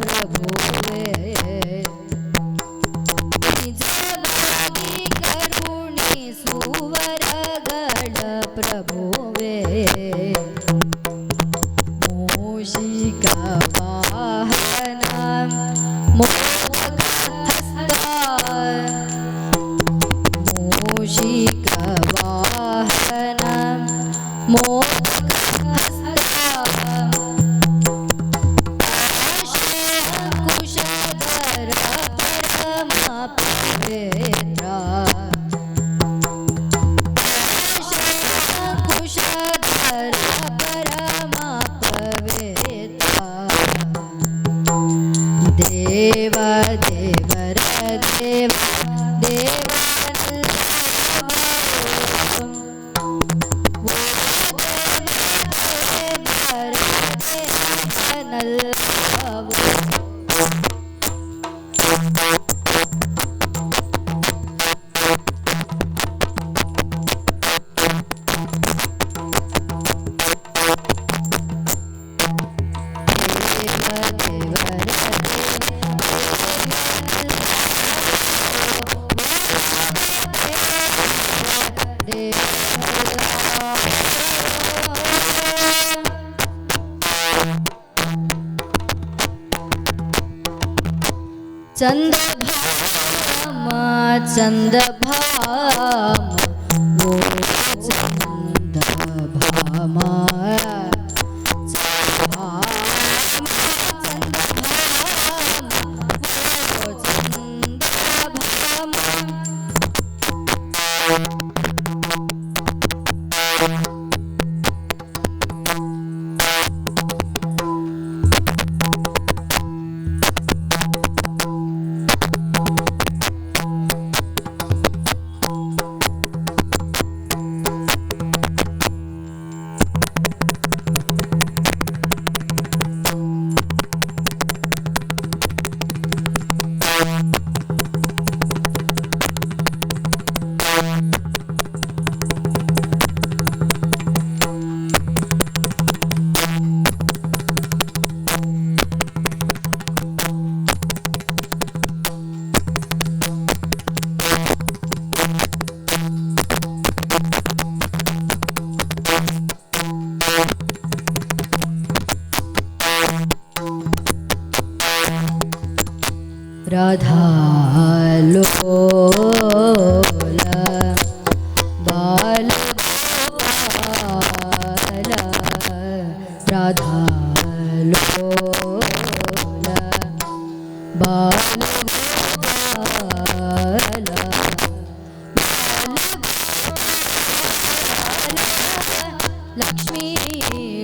ಪ್ರಭುವೇ ನಿಜವಾಗಿ ಕರುಣಿಸುವರಗಳ ಪ್ರಭುವೇ ಮೂಷಿಕ ವಾಹನ ಮೋದಕ ಹಸ್ತ ಮೂಷಿಕ ವಾಹನ ಮೋದಕ ಕುಶಧರ ಪರಮ ಪವಿತ್ರ ಕುಶಧರ ಪರಮ ಪವಿತ್ರ ದೇವ ದೇವರ ದೇವ ದೇವನಲ್ಲ चंद भाम चंद भाम वो चंद भाम राधा लोला बाल राधा लोला बाल लक्ष्मी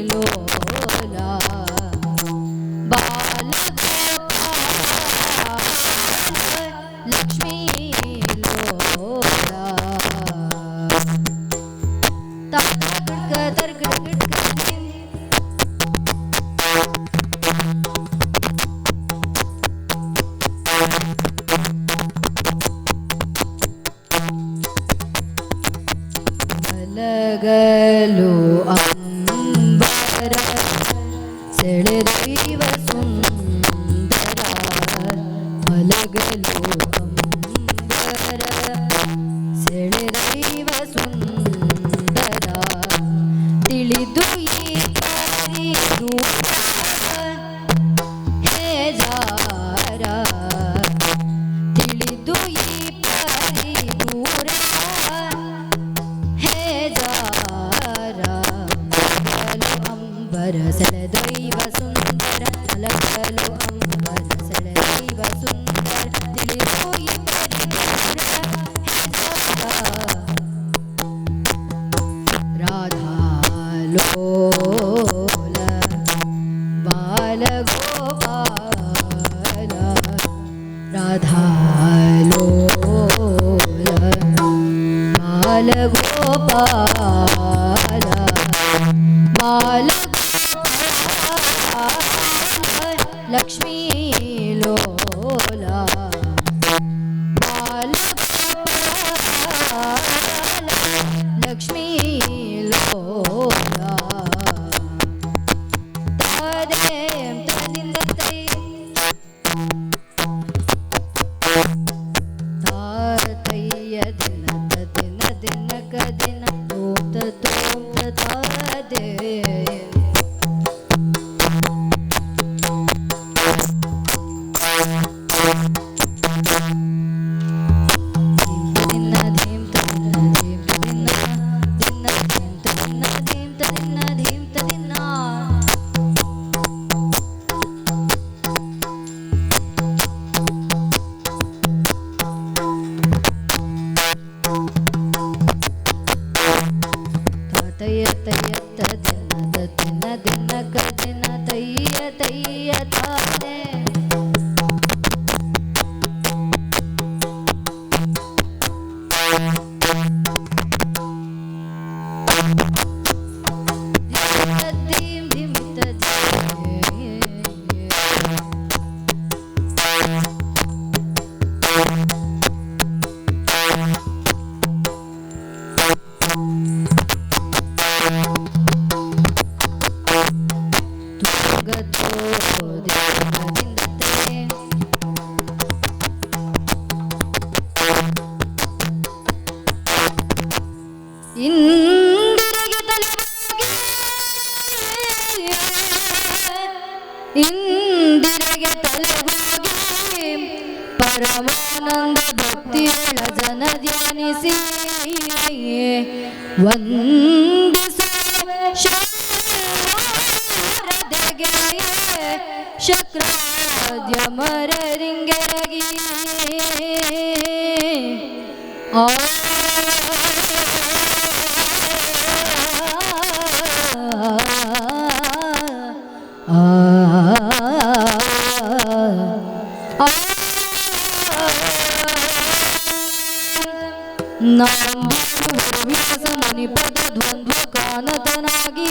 लोला बाल लक्ष्मी लोला लगलो अंबर सेಳೆದೈವ ಸುಂದರ ಮಲಗಲು ಅಂಬರ ಸೆಳೆದೈವ ಸುಂದರ ತಿಳಿದು ಈ ಪರಿ ರೂಪ ಹೇ ಜಾರ ತಿಳಿದು ಈ ಪರಿ ದೂರ ಹೇ ಜಾರ ಅಂಬರ ಸೆಳೆದೈವ ಸುಂದರ ಮಲಗಲು ಅಂಬರ ಸೆಳೆದೈವ ಸುಂದರ ತಿಳಿದು ಈ ಪರಿ ದೂರ ಹೇ ಜಾರ ರಾಧಾ ಲೋಲ ಬಾಲ ಗೋಪಾಲ ರಾಧಾ ಲೋಲ ಬಾಲ ಗೋಪಾಲ ಬಾಲ ಲಕ್ಷ್ಮೀ ಲೋಲ ಬಾಲ ಲಕ್ಷ್ಮೀ ಲೋಲ ತದೇಂ ಬರಿಯತಾನೆ ಇಂದಿರೆಗೆ ತಲೆಬಾಗಿ ಪರಮಾನಂದ ಭಕ್ತಿಯುಳ್ಳ ಜನ ಧ್ಯಾನಿಸಿ ವಂದಿಸುವ ಶಾರದೆಗೆ ಶಕ್ರಾದ್ಯಮರರಿಂಗೆರಗಿ ಆ ವ್ಯಾಸ ಮುನಿ ಪದ ದ್ವಂದ್ವ ಕಾನತನಾಗಿ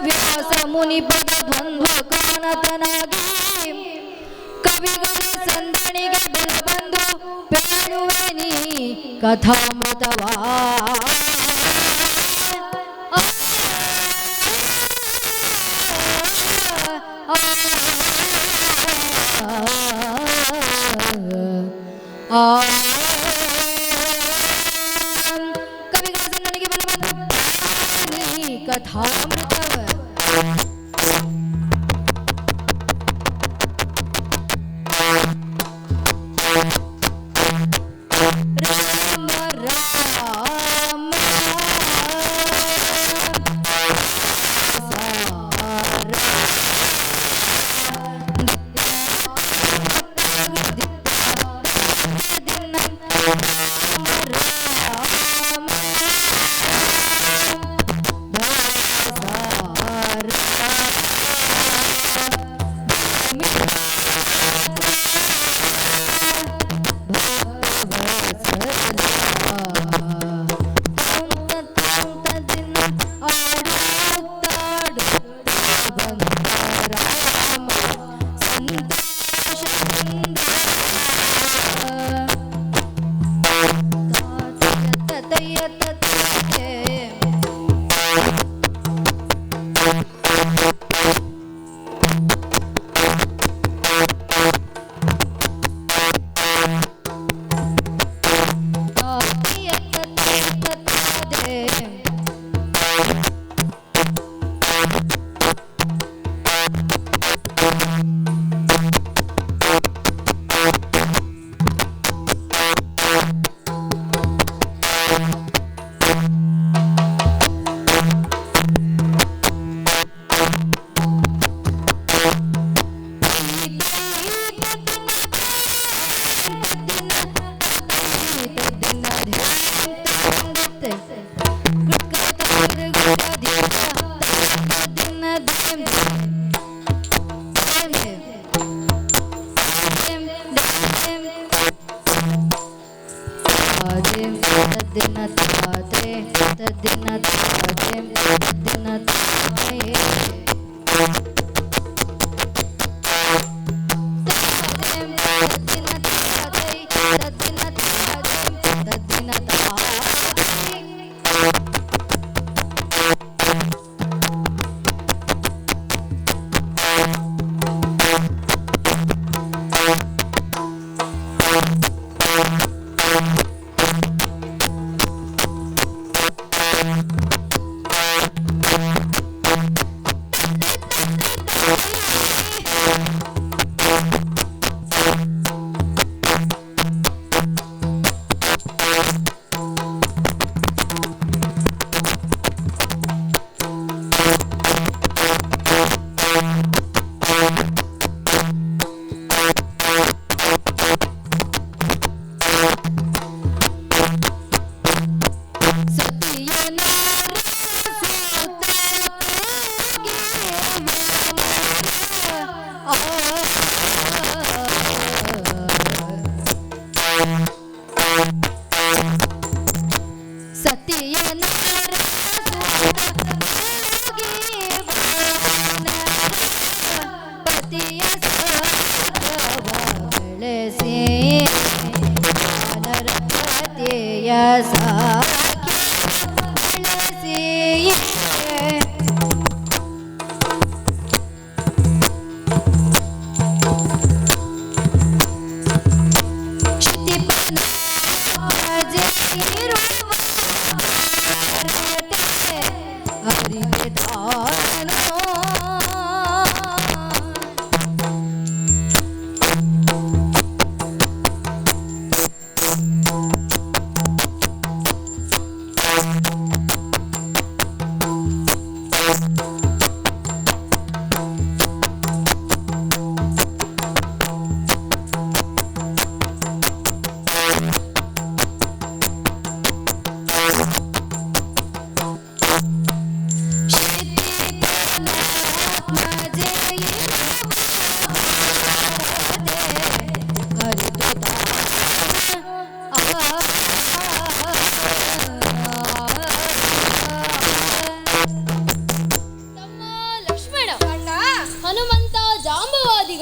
ವ್ಯಾಸ ಮುನಿ ಪದ ದ್ವಂದ್ವ ಕಾನತನಾಗಿ ಕವಿಗಳ ಸಂದಣಿಗೆ ಬೆಳ ಬಂದು ಪೇಳುವೆ ನೀ ಕಥಾಮೃತವಾ ಕವಿಗಳ ಸಂದಣಿಗೆ ಬೆಳ ಬಂದು ಕಥಾಮೃತವ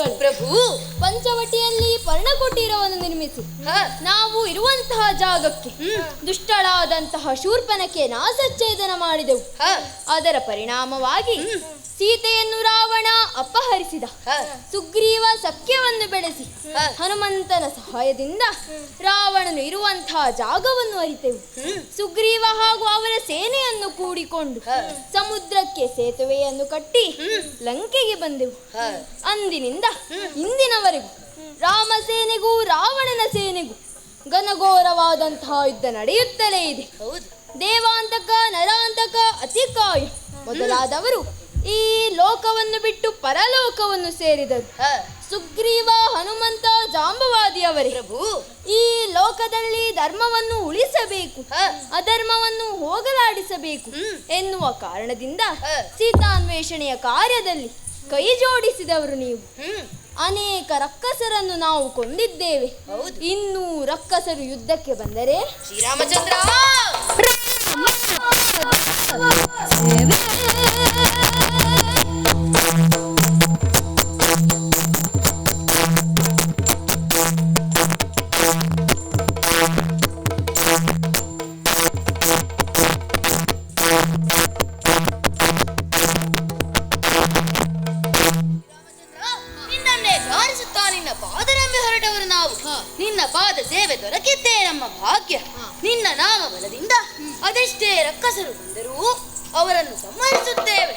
ಸ್ವಾಮಿಗಳು ಪ್ರಭು ಪಂಚವಟಿಯಲ್ಲಿ ಪರ್ಣಕುಟೀರವನ್ನು ನಿರ್ಮಿಸಿ ನಾವು ಇರುವಂತಹ ಜಾಗಕ್ಕೆ ದುಷ್ಟಳಾದಂತಹ ಶೂರ್ಪನಕ್ಕೆ ನಾಸಚ್ಛೇದನ ಮಾಡಿದೆವು. ಅದರ ಪರಿಣಾಮವಾಗಿ ಸೀತೆಯನ್ನು ರಾವಣ ಅಪಹರಿಸಿದ. ಸುಗ್ರೀವ ಸಖ್ಯವನ್ನು ಬೆಳೆಸಿ ಹನುಮಂತನ ಸಹಾಯದಿಂದ ರಾವಣನು ಇರುವಂತಹ ಜಾಗವನ್ನು ಅರಿತೆವು. ಸುಗ್ರೀವ ಹಾಗೂ ಅವರ ಸೇನೆಯನ್ನು ಕೂಡಿಕೊಂಡು ಸಮುದ್ರಕ್ಕೆ ಸೇತುವೆಯನ್ನು ಕಟ್ಟಿ ಲಂಕೆಗೆ ಬಂದೆವು. ಅಂದಿನಿಂದ ಇಂದಿನವರೆಗೂ ರಾಮ ಸೇನೆಗೂ ರಾವಣನ ಸೇನೆಗೂ ಘನಘೋರವಾದಂತಹ ಯುದ್ಧ ನಡೆಯುತ್ತಲೇ ಇದೆ. ದೇವಾಂತಕ, ನರಾಂತಕ, ಅತಿಕಾಯ ಮೊದಲಾದವರು ಈ ಲೋಕವನ್ನು ಬಿಟ್ಟು ಪರಲೋಕವನ್ನು ಸೇರಿದರು. ಸುಗ್ರೀವ, ಹನುಮಂತ, ಜಾಂಬವಾದಿಯವರೇ, ಪ್ರಭು ಈ ಲೋಕದಲ್ಲಿ ಧರ್ಮವನ್ನು ಉಳಿಸಬೇಕು, ಅಧರ್ಮವನ್ನು ಹೋಗಲಾಡಿಸಬೇಕು ಎನ್ನುವ ಕಾರಣದಿಂದ ಸೀತಾನ್ವೇಷಣೆಯ ಕಾರ್ಯದಲ್ಲಿ ಕೈ ಜೋಡಿಸಿದವರು ನೀವು. ಅನೇಕ ರಕ್ಕಸರನ್ನು ನಾವು ಕೊಂದಿದ್ದೇವೆ. ಇನ್ನೂ ರಕ್ಕಸರು ಯುದ್ಧಕ್ಕೆ ಬಂದರೆ ಶ್ರೀರಾಮಚಂದ್ರ ನಿನ್ನ ಪಾದ ಸೇವೆ ದೊರಕಿದ್ದೇ ನಮ್ಮ ಭಾಗ್ಯ. ನಿನ್ನ ನಾಮ ಬಲದಿಂದ ಅದೆಷ್ಟೇ ರಕ್ಕಸರು ಬಂದರೂ ಅವರನ್ನು ಸಂಹರಿಸುತ್ತೇವೆ.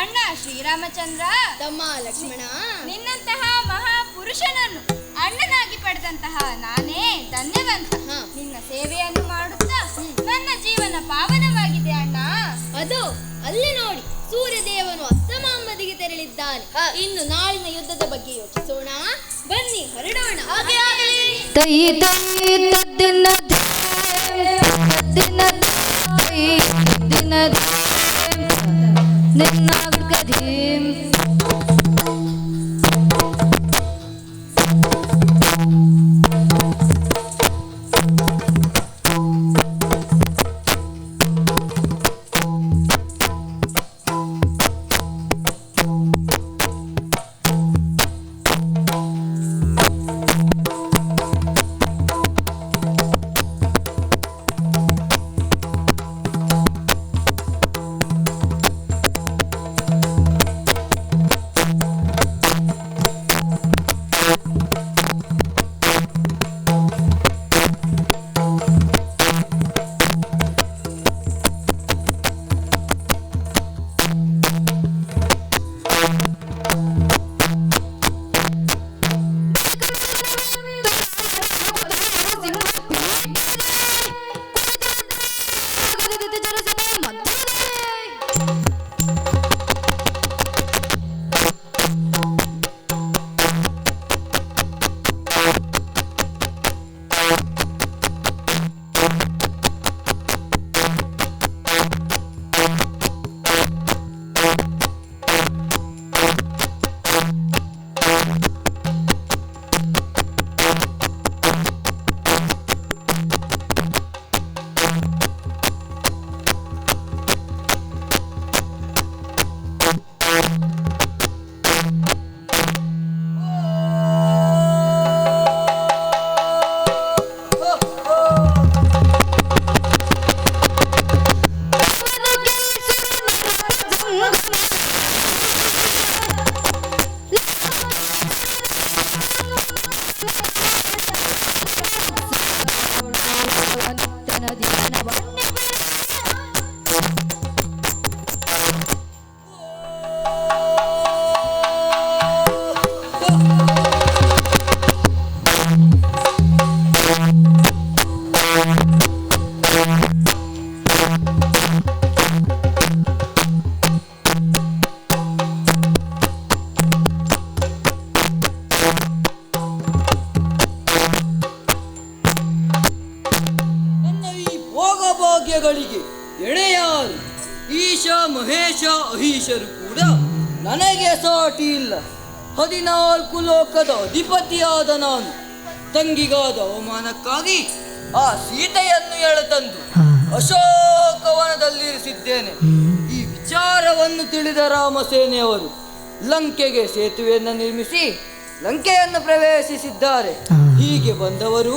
ಅಣ್ಣ ಶ್ರೀರಾಮಚಂದ್ರ, ತಮ್ಮ ಲಕ್ಷ್ಮಣ, ನಿನ್ನಂತಹ ಮಹಾಪುರುಷನನ್ನು ಅಣ್ಣನಾಗಿ ಪಡೆದಂತಹ ನಾನೇ ಧನ್ಯವಂತ. ನಿನ್ನ ಸೇವೆಯನ್ನು ಮಾಡುತ್ತಾ ನನ್ನ ಜೀವನ ಪಾವನವಾಗಿದೆ ಅಣ್ಣ. ಅದು ಅಲ್ಲಿ ನೋಡಿ, ಸೂರ್ಯದೇವನು ಅಸ್ತಮಾಂಬದಿಗೆ ತೆರಳಿದ್ದಾನೆ. ಇನ್ನು ನಾಳಿನ ಯುದ್ಧದ ಬಗ್ಗೆ ಯೋಚಿಸೋಣ. ಬನ್ನಿ ಹೊರಡೋಣ. ಹಾಗೆ ಆಗಲಿ. ತೈ ತೈ ತದ್ದಿನ ತದ್ದಿನ ತೈ ತದ್ದಿನ ನಿನ್ನ ಗದೀಂ ಭಾಗ್ಯಗಳಿಗೆ ಎಣೆಯಾರು. ಈಶ ಮಹೇಶ ಅಹೀಶರು ಕೂಡ ನನಗೆ ಸಾಟಿ ಇಲ್ಲ. 14 ಲೋಕದ ಅಧಿಪತಿಯಾದ ನಾನು ತಂಗಿಗಾದ ಅವಮಾನಕ್ಕಾಗಿ ಆ ಸೀತೆಯನ್ನು ಎಳೆತಂದು ಅಶೋಕವನದಲ್ಲಿರಿಸಿದ್ದೇನೆ. ಈ ವಿಚಾರವನ್ನು ತಿಳಿದ ರಾಮಸೇನೆಯವರು ಲಂಕೆಗೆ ಸೇತುವೆಯನ್ನು ನಿರ್ಮಿಸಿ ಲಂಕೆಯನ್ನು ಪ್ರವೇಶಿಸಿದ್ದಾರೆ. ಹೀಗೆ ಬಂದವರು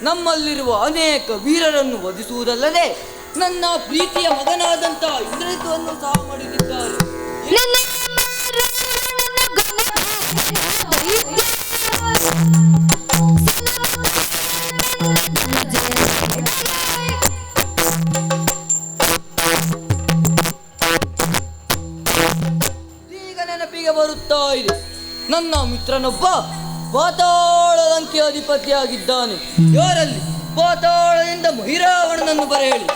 ನಮ್ಮಲ್ಲಿರುವ ಅನೇಕ ವೀರರನ್ನು ವಧಿಸುವುದಲ್ಲದೆ ನನ್ನ ಪ್ರೀತಿಯ ಮಗನಾದಂಥ ಇಂದ್ರಜಿತವನ್ನು ಸಹ ಮಾಡಿದ್ದಾರೆ. ಈಗ ನೆನಪಿಗೆ ಬರುತ್ತಾ ಇದೆ, ನನ್ನ ಮಿತ್ರನೊಬ್ಬ ಪಾತಾಳ ಲಂಕೆಯ ಅಧಿಪತಿಯಾಗಿದ್ದಾನೆ. ಯಾರಲ್ಲಿ ಪಾತಾಳದಿಂದ ಮಹಿರಾವಣನನ್ನು ಬರೆಯಲಿ.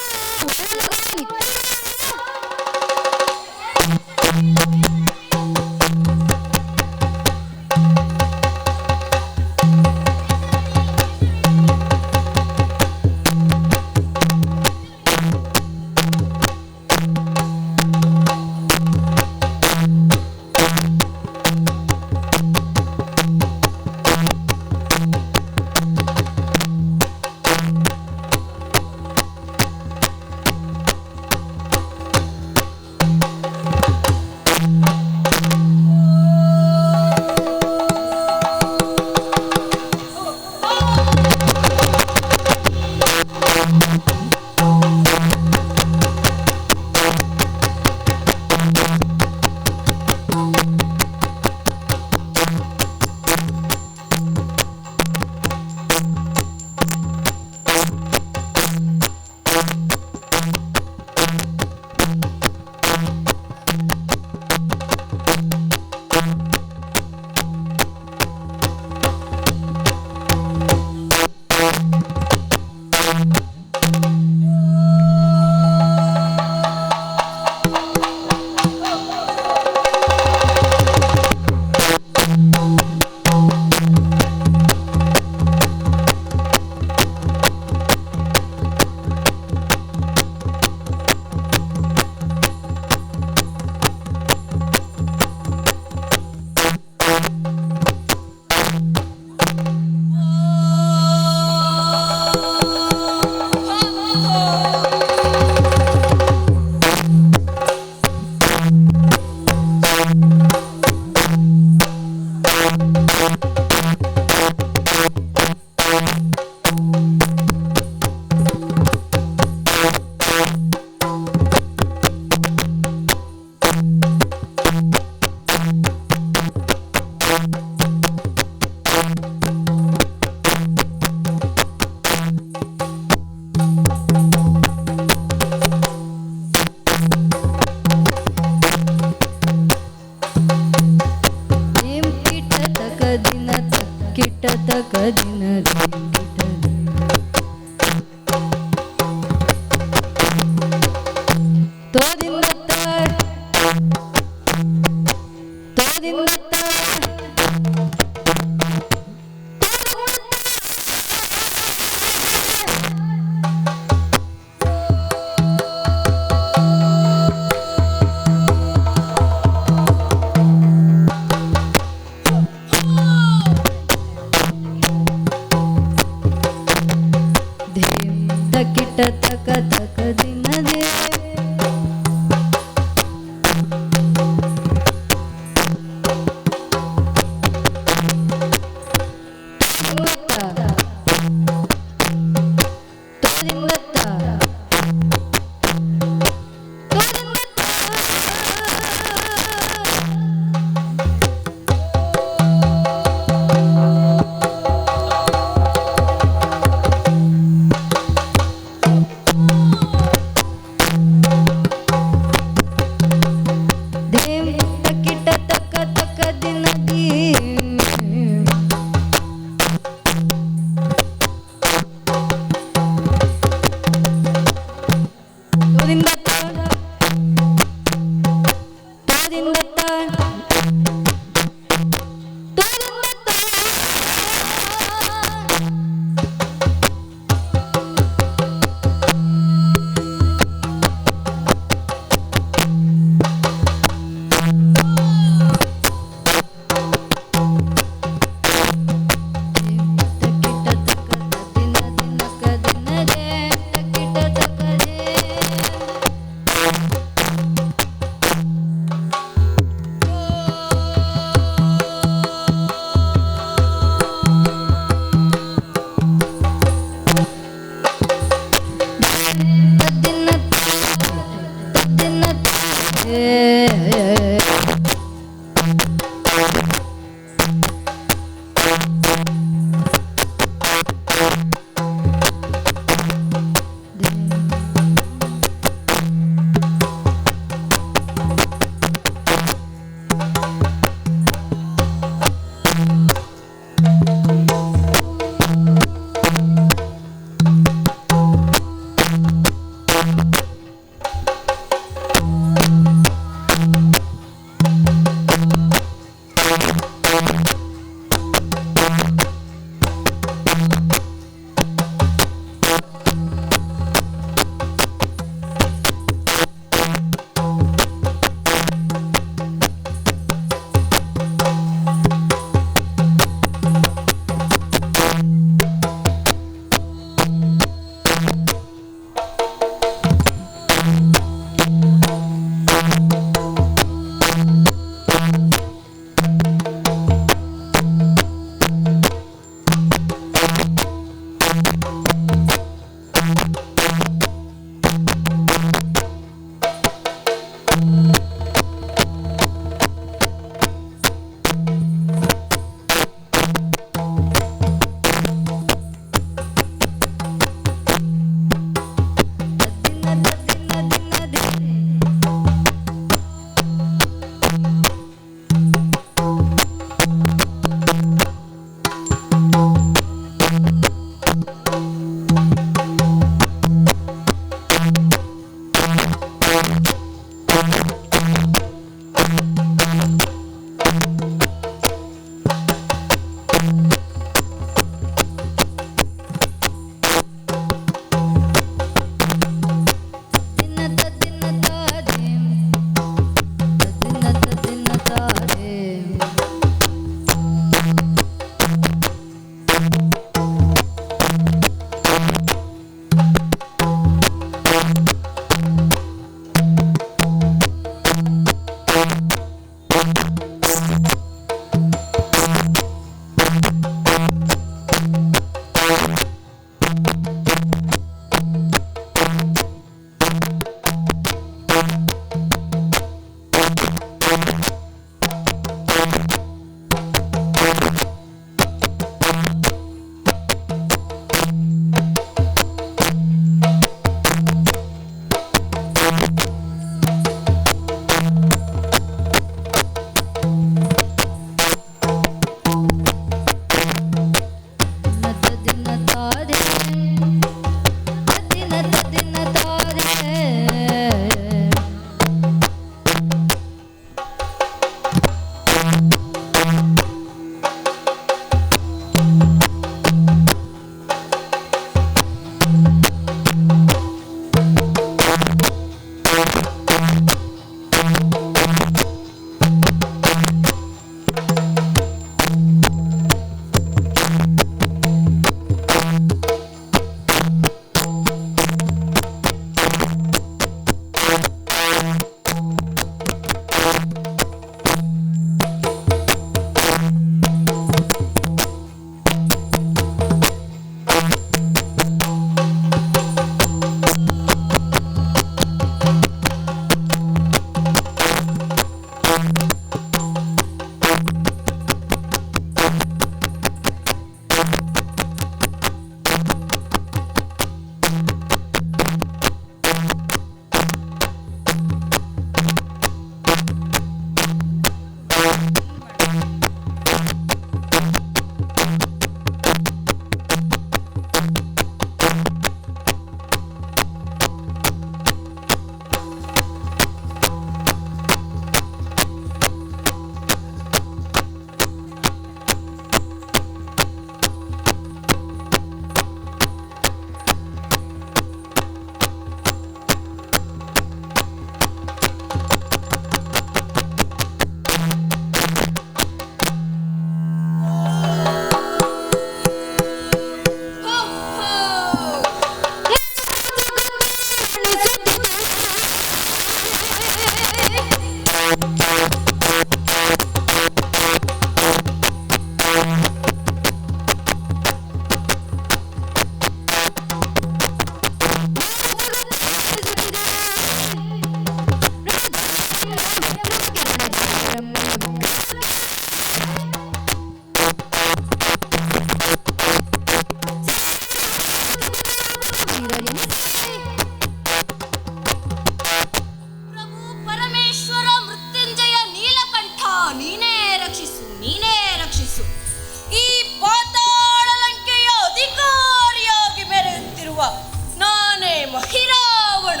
ಮಹಿರಾವಣ,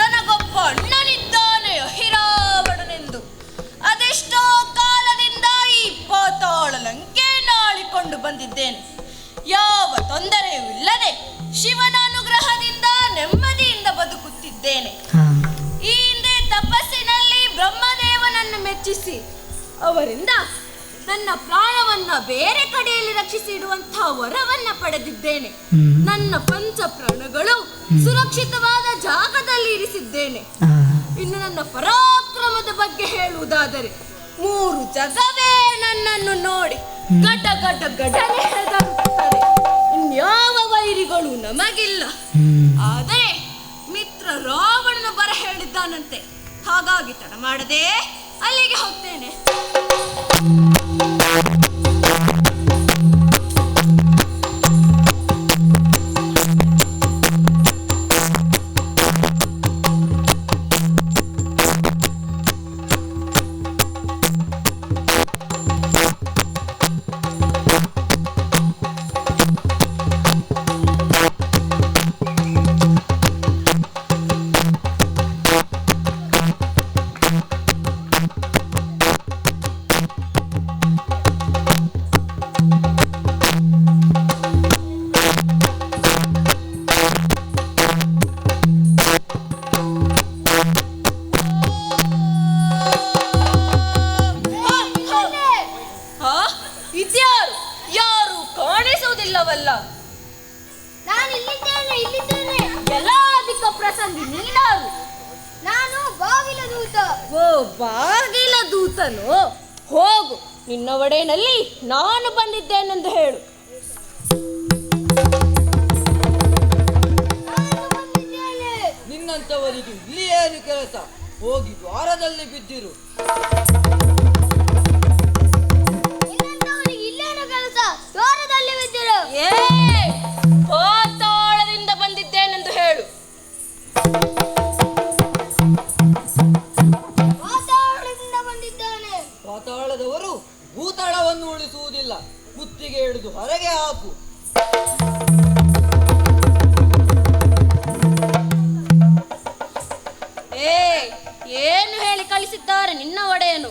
ನನಗೊಬ್ಬ ಅಣ್ಣನಿದ್ದಾನೆ ಅಹಿರಾವಣನೆಂದು. ಅದೆಷ್ಟೋ ಕಾಲದಿಂದ ಈ ಪಾತಾಳ ಲಂಕೆ ನಾಳಿಕೊಂಡು ಬಂದಿದ್ದೇನೆ. ಯಾವ ತೊಂದರೆಯೂ ಇಲ್ಲದೆ ಶಿವನ ಅನುಗ್ರಹದಿಂದ ನೆಮ್ಮದಿಯಿಂದ ಬದುಕುತ್ತಿದ್ದೇನೆ. ಈ ಹಿಂದೆ ತಪಸ್ಸಿನಲ್ಲಿ ಬ್ರಹ್ಮದೇವನನ್ನು ಮೆಚ್ಚಿಸಿ ಅವರಿಂದ ನನ್ನ ಪ್ರಾಣವನ್ನ ಬೇರೆ ಕಡೆಯಲ್ಲಿ ರಕ್ಷಿಸಿ ಇಡುವಂತಹ ವರವನ್ನ ಪಡೆದಿದ್ದೇನೆ. ನನ್ನ ಪಂಚ ಪ್ರಾಣಗಳು ಸುರಕ್ಷಿತವಾದ ಜಾಗದಲ್ಲಿ ಇರಿಸಿದ್ದೇನೆ. ಇನ್ನು ನನ್ನ ಪರಾಕ್ರಮದ ಬಗ್ಗೆ ಹೇಳುವುದಾದರೆ, 3 ಜಗವೇ ನನ್ನನ್ನು ನೋಡಿ ಗಟ ಗಟ ಗಡನೆ ಹೆದರುತ್ತದೆ. ಇನ್ಯಾವ ವೈರಿಗಳು ನಮಗಿಲ್ಲ. ಆದರೆ ಮಿತ್ರ ರಾವಣನ ಬರ ಹೇಳಿದ್ದಾನಂತೆ. ಹಾಗಾಗಿ ತಡ ಮಾಡದೆ ಅಲ್ಲಿಗೆ ಹೋಗ್ತೇನೆ. ಇದ್ಯಾರು? ಯಾರು ಕಾಣಿಸುವುದಿಲ್ಲವಲ್ಲ. ನಾನು ಇಲ್ಲಿದ್ದೇನೆ. ಎಲ್ಲ ದಿಕ್ಕ ಪ್ರಸಂಗಿ ನೀನಾರು? ನಾನು ಬಾಗಿಲ ದೂತ. ಓ, ಬಾಗಿಲ ದೂತನು? ಹೋಗು, ನಿನ್ನ ಒಡೆಯಲ್ಲಿ ನಾನು ಬಂದಿದ್ದೇನೆಂದು ಹೇಳು. ನಿನ್ನಂತವರಿಗೆ ಇಲ್ಲಿ ಏನು ಕೆಲಸ? ಹೋಗಿ ದ್ವಾರದಲ್ಲಿ ಬಿದ್ದಿರು. ಇಲ್ಲೇನು ಕೆಲಸ? ದ್ವಾರದಲ್ಲಿ ಬಿದ್ದಿರು. ಏ, ಪಾತಾಳದಿಂದ ಬಂದಿದ್ದೇನೆಂದು ಹೇಳು. ಪಾತಾಳದಿಂದ ಬಂದಿದ್ದಾನೆ. ಪಾತಾಳದವರು ಭೂತಾಳವನ್ನು ಉಳಿಸುವುದಿಲ್ಲ. ಕುತ್ತಿಗೆ ಹಿಡಿದು ಹೊರಗೆ ಹಾಕು. ಏನು ಹೇಳಿ ಕಳಿಸಿದ್ದಾರೆ ನಿನ್ನ ಒಡೆಯನು?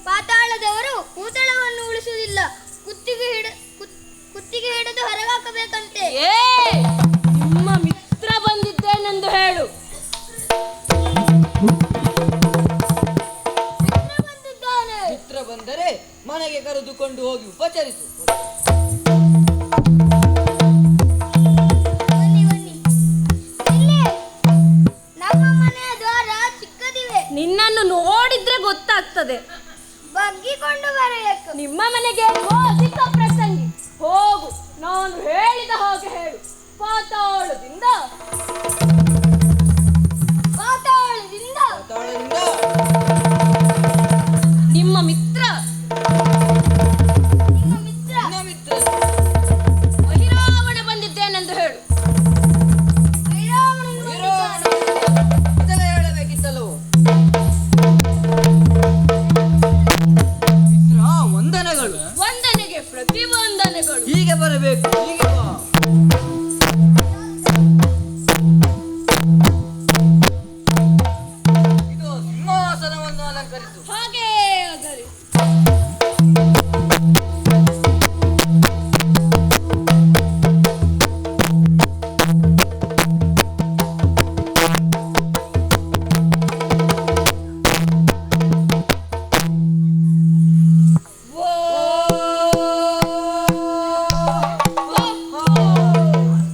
ಪಾತಾಳದವರು ಭೂತಳವನ್ನು ಉಳಿಸುವುದಿಲ್ಲ. ಕುತ್ತಿಗೆ ಹಿಡಿದು ಹೊರಗಾಕಬೇಕಂತೆ. ನಿಮ್ಮ ಮಿತ್ರ ಬಂದಿದ್ದೇನೆಂದು ಹೇಳು. ಮಿತ್ರ ಬಂದರೆ ಮನೆಗೆ ಕರೆದುಕೊಂಡು ಹೋಗಿ ಉಪಚರಿಸು. ನಮ್ಮ ಮನೆಯ ದ್ವಾರ ಚಿಕ್ಕದಿವೆ. ನಿನ್ನನ್ನು ನೋಡಿದ್ರೆ ಗೊತ್ತಾಗ್ತದೆ. ಬಗ್ಗಿಕೊಂಡು ಬರಬೇಕು. ನಿಮ್ಮ ಮನೆಗೆ ಚಿಕ್ಕ ಪ್ರಸಂಗಿ. ಹೋಗು, ನಾನು ಹೇಳಿದ ಹಾಗೆ ಹೇಳು. ಪಾತಾಳದಿಂದ ಪಾತಾಳದಿಂದ ಪಾತಾಳದಿಂದ ನಿಮ್ಮ ಮಿತ್ರ ನಿನ್ನ ಮಿತ್ರ ಅಹಿರಾವಣ ಬಂದಿದ್ದೇನೆಂದು ಹೇಳು. ಮೊದಲೇ ಹೇಳಬೇಕಿತ್ತಲ್ಲವೋ? ಮಿತ್ರ, ವಂದನೆಗಳು. ವಂದನೆಗೆ ಪ್ರತಿವಂದನೆಗಳು. ಹೀಗೆ ಬರಬೇಕು. ಹೀಗೆ ಬಾ. ಇದು ಸಿಂಹಾಸನವನ್ನು ಅಲಂಕರಿಸು. ಹಾಗೇ ಆಗಲಿ.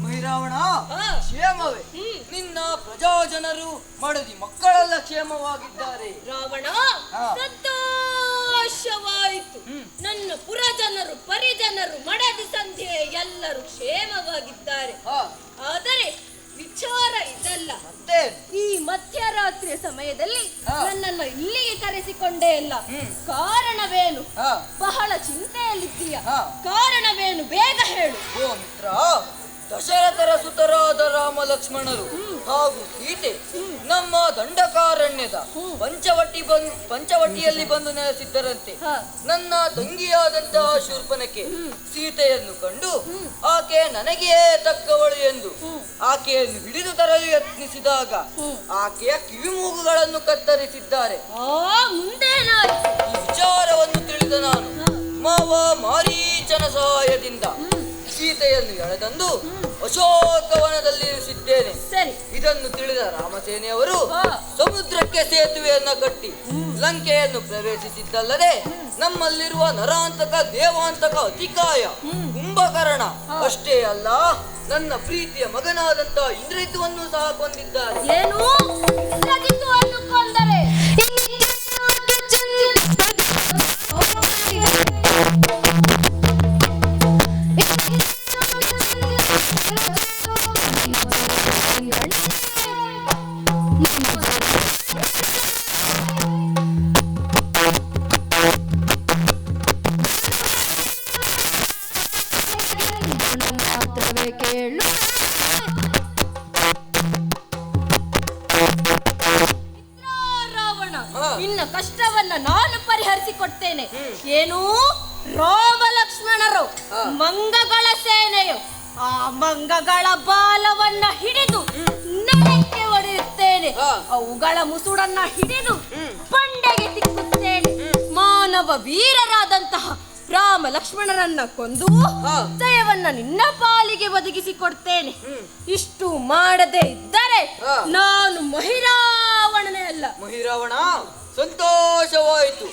ಮಹಿರಾವಣ, ಕ್ಷೇಮವೇ? ನಿನ್ನ ಪ್ರಜಾಜನರು ಮಡದಿ ಮಕ್ಕಳೆಲ್ಲ ಕ್ಷೇಮವಾಗಿದ್ದಾರೆ. ರಾವಣ, ಹಾ. ಸಂತೋಷವಾಯಿತು. ನನ್ನ ಪುರಜನರು, ಪರಿಜನರು, ಮಡದಿ ಸಂಧ್ಯೆ ಎಲ್ಲರೂ ಕ್ಷೇಮವಾಗಿದ್ದಾರೆ. ಹಾ, ಆದರೆ ವಿಚಾರ ಇದಲ್ಲ. ಮತ್ತೆ ಈ ಮಧ್ಯರಾತ್ರಿಯ ಸಮಯದಲ್ಲಿ ಹಾ. ನನ್ನನ್ನು ಇಲ್ಲಿಗೆ ಕರೆಸಿಕೊಂಡೇ ಇಲ್ಲ. ಹ್ಮ್. ಕಾರಣವೇನು? ಹಾ. ಬಹಳ ಚಿಂತೆಯಲ್ಲಿದ್ದೀಯ. ಹಾ. ಕಾರಣವೇನು? ಬೇಗ ಹೇಳು. ಓ ಮಿತ್ರ, ದಶರಥರ ಸುತರಾದ ರಾಮ ಲಕ್ಷ್ಮಣರು ಹಾಗೂ ಸೀತೆ ನಮ್ಮ ದಂಡಕಾರಣ್ಯದ ಪಂಚವಟಿಯಲ್ಲಿ ಬಂದು ನೆಲೆಸಿದ್ದರಂತೆ. ನನ್ನ ತಂಗಿಯಾದಂತಹ ಶೂರ್ಪನಖೆ ಸೀತೆಯನ್ನು ಕಂಡು ಆಕೆ ನನಗೇ ತಕ್ಕವಳು ಎಂದು ಆಕೆಯನ್ನು ಹಿಡಿದು ತರಲು ಯತ್ನಿಸಿದಾಗ ಆಕೆಯ ಕಿವಿಮೂಗುಗಳನ್ನು ಕತ್ತರಿಸಿದ್ದಾರೆ. ಈ ವಿಚಾರವನ್ನು ತಿಳಿದ ನಾನು ಮಾವ ಮಾರೀಚನ ಸಹಾಯದಿಂದ ಸೀತೆಯನ್ನು ಎಳೆದಂದು ಅಶೋಕವನದಲ್ಲಿ ಇರಿಸಿದ್ದೇನೆ. ಇದನ್ನು ತಿಳಿದ ರಾಮಸೇನೆಯವರು ಸಮುದ್ರಕ್ಕೆ ಸೇತುವೆಯನ್ನ ಕಟ್ಟಿ ಲಂಕೆಯನ್ನು ಪ್ರವೇಶಿಸಿದ್ದಲ್ಲದೆ ನಮ್ಮಲ್ಲಿರುವ ನರಾಂತಕ ದೇವಾಂತಕ ಅತಿಕಾಯ ಕುಂಭಕರ್ಣ ಅಷ್ಟೇ ಅಲ್ಲ, ನನ್ನ ಪ್ರೀತಿಯ ಮಗನಾದಂತ ಇಂದ್ರಜಿತ್ವನ್ನು ಸಹ ಕೊಂದಿದ್ದಾರೆ. ಏನು ಇಂದ್ರಜಿತ್ತುವನ್ನು ಕೊಂದರೆ? ಕೇಳು ರಾವಣ, ನಿನ್ನ ಕಷ್ಟವನ್ನ ನಾನು ಪರಿಹರಿಸಿಕೊಡ್ತೇನೆ. ಏನು ರಾಮ ಲಕ್ಷ್ಮಣರು ಮಂಗಗಳ ಸೇನೆಯು ಆ ಮಂಗಗಳ ಬಾಲವನ್ನ ಹಿಡಿದು ನೆಲಕ್ಕೆ ಒಡೆಯುತ್ತೇನೆ. ಅವುಗಳ ಮುಸುಡನ್ನ ಹಿಡಿದು ಬಂಡೆಗೆ ತಿಕ್ಕುತ್ತೇನೆ. ಮಾನವ ವೀರರಾದಂತಹ ರಾಮ ಲಕ್ಷ್ಮಣರನ್ನ ಕೊಂದು ಜಯವನ್ನ ನಿನ್ನ ಪಾಲಿಗೆ ಒದಗಿಸಿಕೊಡ್ತೇನೆ. ಇಷ್ಟು ಮಾಡದೆ ಇದ್ದರೆ ನಾನು ಮಹಿರಾವಣನೇ ಅಲ್ಲ. ಮಹಿರಾವಣ, ಸಂತೋಷವಾಯಿತು.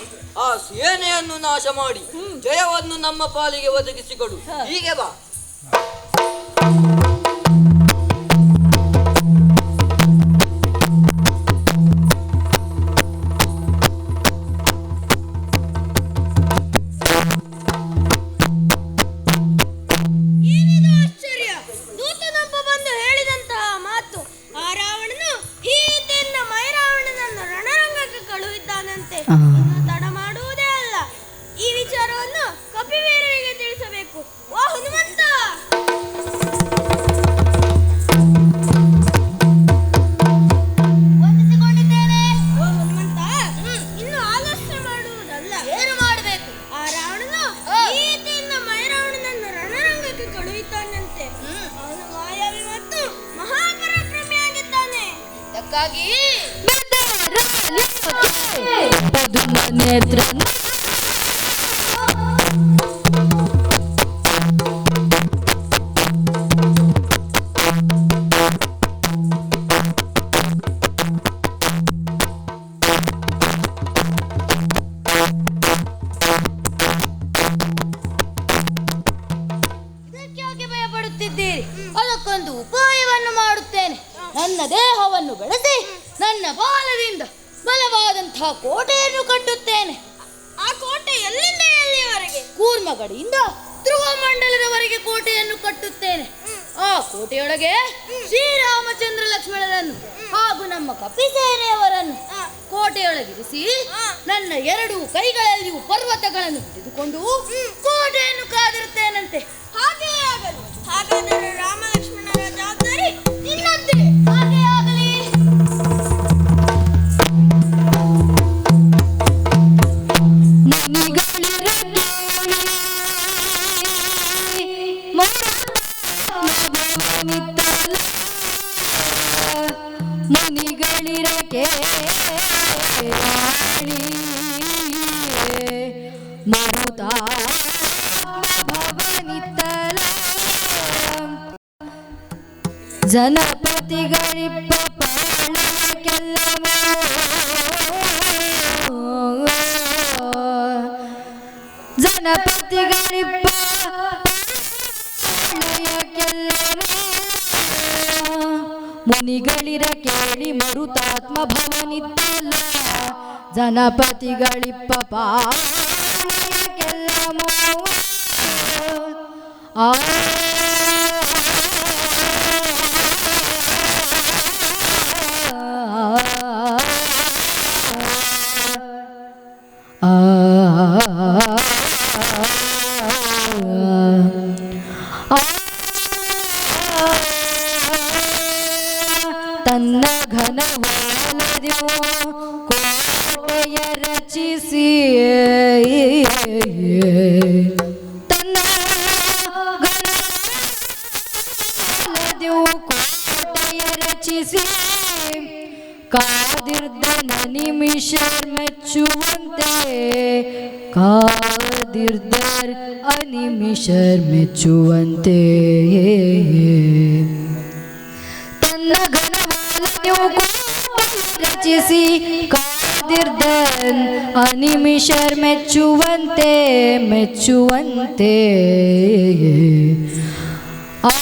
ಆ ಸೇನೆಯನ್ನು ನಾಶ ಮಾಡಿ ಜಯವನ್ನು ನಮ್ಮ ಪಾಲಿಗೆ ಒದಗಿಸಿಕೊಡು. ಹೀಗೆ ಬಾ. ತಡ ಮಾಡುವುದೇ ಅಲ್ಲ. ಈ ವಿಚಾರವನ್ನು ಕಪಿವೀರರಿಗೆ ತಿಳಿಸಬೇಕು. ಓ ಹನುಮಂತ, ವಂದಿಸಿಕೊಂಡಿದ್ದೇನೆ. ಓ ಹನುಮಂತ, ಇನ್ನು ಆಲಸ್ಯ ಮಾಡುವುದಲ್ಲ. ಏನು ಮಾಡಬೇಕು? ಆ ರಾವಣನು ಈತೆಯಿಂದ ಮೈರಾವಣನನ್ನು ರಣರಂಗಕ್ಕೆ ಕಳುಹಿದ್ದಾನಂತೆ. ಅವನು ಮಾಯಾವಿ ಮತ್ತು ಮಹಾಪರಾಕ್ರಮಿಯಾಗಿದ್ದಾನೆ. ಇದಕ್ಕಾಗಿ ನೇತ್ರ ಇದಕ್ಕಾಗಿ ಭಯಪಡುತ್ತಿದ್ದೀರಿ? ಅದಕ್ಕೊಂದು ಉಪಾಯವನ್ನು ಮಾಡುತ್ತೇನೆ. ನನ್ನ ದೇಹವನ್ನು ಬೆಳೆಸಿ ನನ್ನ ಬಾಲದಿಂದ ಬಲವಾದಂತಹ ಕೋಟೆಯನ್ನು ಕಟ್ಟುತ್ತೇನೆ. ಆ ಕೋಟೆ ಎಲ್ಲಿಂದ ಎಲ್ಲಿಯವರೆಗೆ? ಕೂರ್ಮಗಡಿಯಿಂದ ಧ್ರುವ ಮಂಡಲದವರೆಗೆ ಕೋಟೆಯನ್ನು ಕಟ್ಟುತ್ತೇನೆ. ಆ ಕೋಟೆಯೊಳಗೆ ಶ್ರೀರಾಮಚಂದ್ರ ಲಕ್ಷ್ಮಣರನ್ನು ಹಾಗೂ ನಮ್ಮ ಕಪಿಸೇನೆಯವರನ್ನು ಕೋಟೆಯೊಳಗಿರಿಸಿ ನನ್ನ 2 ಕೈಗಳಲ್ಲಿಯೂ ಪರ್ವತಗಳನ್ನು ಹಿಡಿದುಕೊಂಡು ಕೋಟೆಯನ್ನು ಕಾದಿರುತ್ತೇನಂತೆ. ಹಾಗೇ ಆಗಲಿ. ಹಾಗಾದರೆ ರಾಮ ಲಕ್ಷ್ಮಣರ ಜವಾಬ್ದಾರಿ ನಿನ್ನದ್ದೇ. ಹಾಗೇ ಆಗಲಿ. ಮುನಿಗಳಿರಕೆ ಮರುತ ಭವನಿತ್ತಲ ಜನಪತಿಗಳಿಪ್ಪ ಪಾಳಯಕ್ಕೆಲ್ಲ ಜನಪತಿಗಳಿಪ್ಪ ಮುನಿಗಳಿರ ಕೇಳಿ ಮರುತಾತ್ಮ ಭವನಿದ್ದಲ್ಲ ಜನಪತಿಗಳಿಪ್ಪ ಪಾಳಯಕ್ಕೆಲ್ಲ ಆ ತನ್ನ ಗಣದೆವು ಕೋಟೆಯ ರಚಿಸಿ ಕಾದಿರ್ದನ ನಿಮಿಷರ್ ಮೆಚ್ಚುವಂತೆ ಕಾದಿರ್ದರ್ ಅನಿಮಿಷರ್ ಮೆಚ್ಚುವಂತೆ ತನ್ನ ಘನವಾಲನೆವು ರಚಿಸಿ ಕಾದಿರ್ದನ್ ಅನಿಮಿಷರ್ ಮೆಚ್ಚುವಂತೆ ಮೆಚ್ಚುವಂತೆ ಆ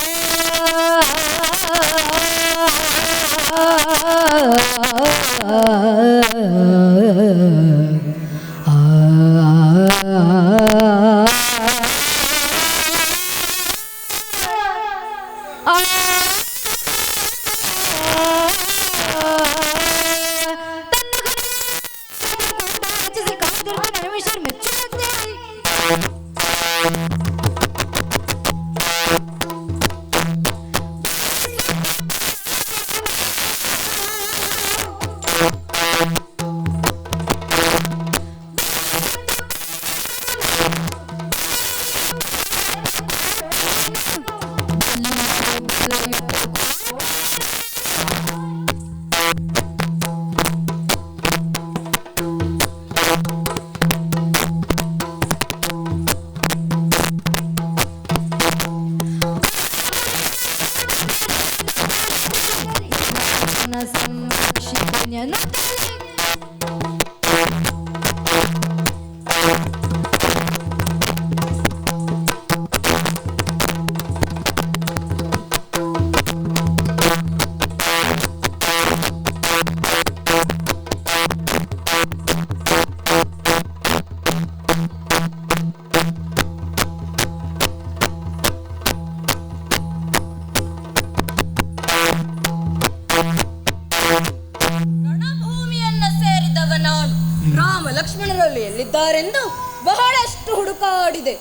ಲಕ್ಷ್ಮಣರಲ್ಲಿ ಎಲ್ಲಿದ್ದಾರೆಂದು ಬಹಳಷ್ಟು ಹುಡುಕಾಡಿದೆ,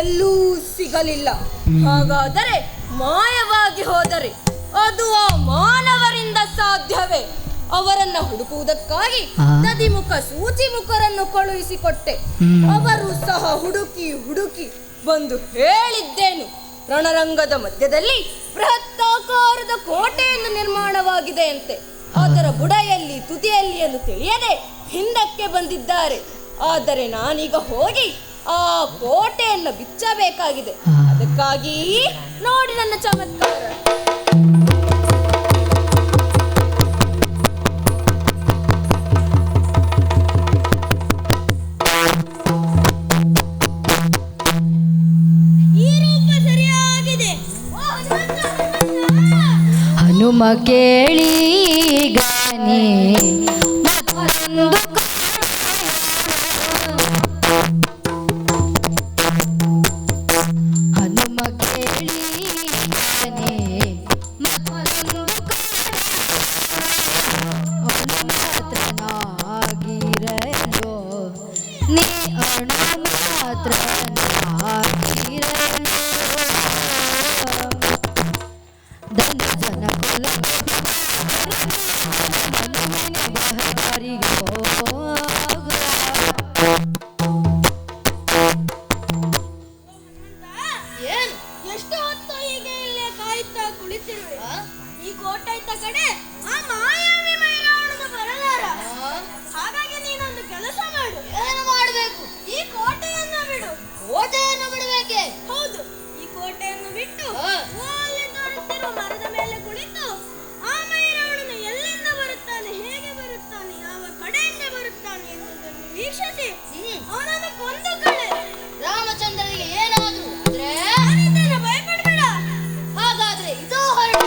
ಎಲ್ಲೂ ಸಿಗಲಿಲ್ಲ. ಹಾಗಾದರೆ ಮಾಯವಾಗಿ ಹೋದರೆ ಅದು ಆ ಮಾನವರಿಂದ ಸಾಧ್ಯವೇ? ಅವರನ್ನ ಹುಡುಕುವುದಕ್ಕಾಗಿ ನದಿಮುಖ ಸೂಚಿಮುಖರನ್ನು ಕಳುಹಿಸಿಕೊಟ್ಟೆ. ಅವರು ಸಹ ಹುಡುಕಿ ಹುಡುಕಿ ಬಂದು ಹೇಳಿದ್ದೇನು, ರಣರಂಗದ ಮಧ್ಯದಲ್ಲಿ ಬೃಹತ್ತಾಕಾರದ ಕೋಟೆಯನ್ನು ನಿರ್ಮಾಣವಾಗಿದೆ ಅಂತೆ. ಅದರ ಬುಡಯಲ್ಲಿ ತುದಿಯಲ್ಲಿ ಎಂದು ತಿಳಿಯದೆ ಹಿಂದಕ್ಕೆ ಬಂದಿದ್ದಾರೆ. ಆದರೆ ನಾನೀಗ ಹೋಗಿ ಆ ಕೋಟೆಯನ್ನು ಬಿಚ್ಚಬೇಕಾಗಿದೆ. ಅದಕ್ಕಾಗಿ ನೋಡಿ ನನ್ನ ಚಮತ್ಕಾರ. ಈ ರೂಪ ಸರಿಯಾಗಿದೆ. ಹನುಮ ಕೇಳಿ ಗಾನೆ ಮತ್ತೊಂದು ಹನುಮ ಕೇಳಿ ಗಾನೆ ಮತ್ತೊಂದು ಮಾತ್ರನಾಗಿರಲು ನೀ ಅಣು ಮಾತ್ರನಾಗಿರಲು ಧನ ಜನ ಕುಲ ಏನು ಎಷ್ಟು ಹೊತ್ತು ಹೀಗೆ ಇಲ್ಲೇ ಕಾಯುತ್ತಾ ಕುಳಿತಿರುವೆ? ಈ ಕೋಟೆ ಇದ್ದ ಕಡೆ ಆ ಮಾಯಾವಿ ಮೈರಾವಣನ ಬರಲಾರ. ಹಾಗಾಗಿ ನೀನೊಂದು ಕೆಲಸ ಮಾಡು. ಏನು ಮಾಡಬೇಕು? ಈ ಕೋಟೆಯನ್ನು ಬಿಡು. ಕೋಟೆಯನ್ನು ಬಿಡಬೇಕೆ? ಹೌದು, ಈ ಕೋಟೆಯನ್ನು ಬಿಟ್ಟು ಹಾ. ಅಲ್ಲಿ ತೋರುತ್ತಿರುವ ಮರದ ಮೇಲೆ ಕುಳಿತು ಆ ಮೈರಾವಣನು ಎಲ್ಲಿಂದ ಬರುತ್ತಾನೆ, ಹೇಗೆ ಬರುತ್ತಾನೆ, ಯಾವ ಕಡೆಯಿಂದ ಬರುತ್ತಾನೆ ಎನ್ನುವುದನ್ನು ವೀಕ್ಷಿಸಿ ಅವನನ್ನು ಕೊಂದು ಕಳೆ. ರಾಮಚಂದ್ರನಿಗೆ ಏನಾದ್ರು ಆದ್ರೆ ನಾನಿದ್ದೇನೆ, ಭಯಪಡಬೇಡ. ಹಾಗಾದ್ರೆ ಇದು ಹೊರಟು.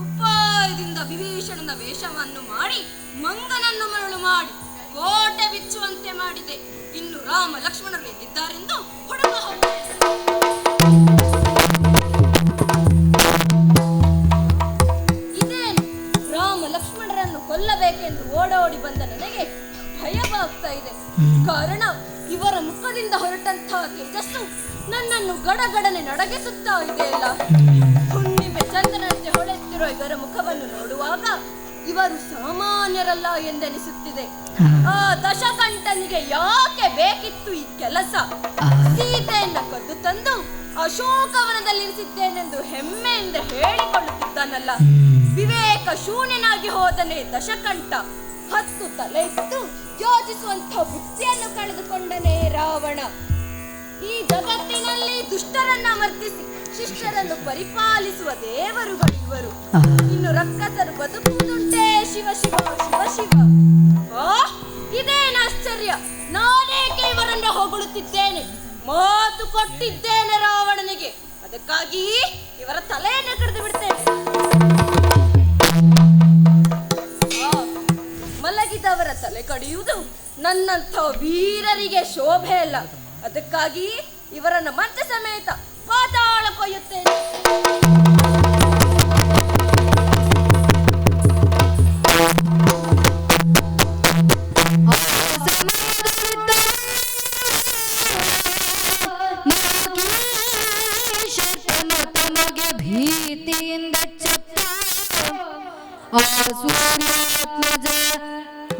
ಉಪಾಯದಿಂದ ವಿಭೀಷಣನ ವೇಷವನ್ನು ಮಾಡಿ ಮಂಗನನ್ನು ಮರಳು ಮಾಡಿ ಕೋಟೆ ಬಿಚ್ಚುವಂತೆ ಮಾಡಿದೆ. ಇನ್ನು ರಾಮ ಲಕ್ಷ್ಮಣರು ಎಲ್ಲಿದ್ದಾರೆಂದು ಹುಡುಕ ಹೋಗು. ಕಾರಣ ಇವರ ಮುಖದಿಂದ ಹೊರಟಂತಹ ತೇಜಸ್ಸು ನನ್ನನ್ನು ಗಡಗಡನೆ ನಡಗಿಸುತ್ತಾ ಇದೆಯಲ್ಲ. ಹುಣ್ಣಿಮೆ ಚಂದ್ರನಂತೆ ಹೊಳೆತ್ತಿರುವ ಇವರ ಮುಖವನ್ನು ನೋಡುವಾಗ ಇವರು ಸಾಮಾನ್ಯರಲ್ಲ ಎಂದೆನಿಸುತ್ತಿದೆ. ಆ ದಶಕಂಠನಿಗೆ ಯಾಕೆ ಬೇಕಿತ್ತು ಈ ಕೆಲಸ? ಸೀತೆಯನ್ನ ಕದ್ದು ತಂದು ಅಶೋಕವನದಲ್ಲಿರಿಸಿದ್ದೇನೆಂದು ಹೆಮ್ಮೆಯಿಂದ ಹೇಳಿಕೊಳ್ಳುತ್ತಿದ್ದಾನಲ್ಲ. ವಿವೇಕ ಶೂನ್ಯನಾಗಿ ಹೋದನೆ ದಶಕಂಠ. 10 ತಲೆ ಇತ್ತು ಯೋಚಿಸುವಂತಹ ಬುದ್ಧಿಯನ್ನು ಕಳೆದುಕೊಂಡನೇ ರಾವಣ. ಈ ಜಗತ್ತಿನಲ್ಲಿ ದುಷ್ಟರನ್ನ ಮರ್ದಿಸಿ ಶಿಷ್ಟರನ್ನು ಪರಿಪಾಲಿಸುವ ದೇವರುಗಳು ಇವರು. ಇನ್ನು ರಕ್ಕಸರು ಬದುಕುವುದುಂಟೇ? ಶಿವ ಶಿವ ಶಿವ ಶಿವ. ಇದೇನು ಆಶ್ಚರ್ಯ! ನಾನೇಕೆ ಇವರನ್ನ ಹೊಗಳುತ್ತಿದ್ದೇನೆ? ಮಾತು ಕೊಟ್ಟಿದ್ದೇನೆ ರಾವಣನಿಗೆ, ಅದಕ್ಕಾಗಿ ಇವರ ತಲೆಯನ್ನು ಕಡಿದು ಬಿಡ್ತೇನೆ. ಮಲಗಿದವರ ತಲೆ ಕಡಿಯುವುದು ನನ್ನಂಥ ವೀರರಿಗೆ ಶೋಭೆ ಅಲ್ಲ. ಅದಕ್ಕಾಗಿ ಇವರನ್ನ ಮತ್ತೆ ಸಮೇತ ಪಾತಾಳ ಕೊಯ್ಯುತ್ತೇನೆ. ತಮಗೆ ಭೀತಿಯಿಂದ ಸೂರ್ಯಾತ್ಮಜ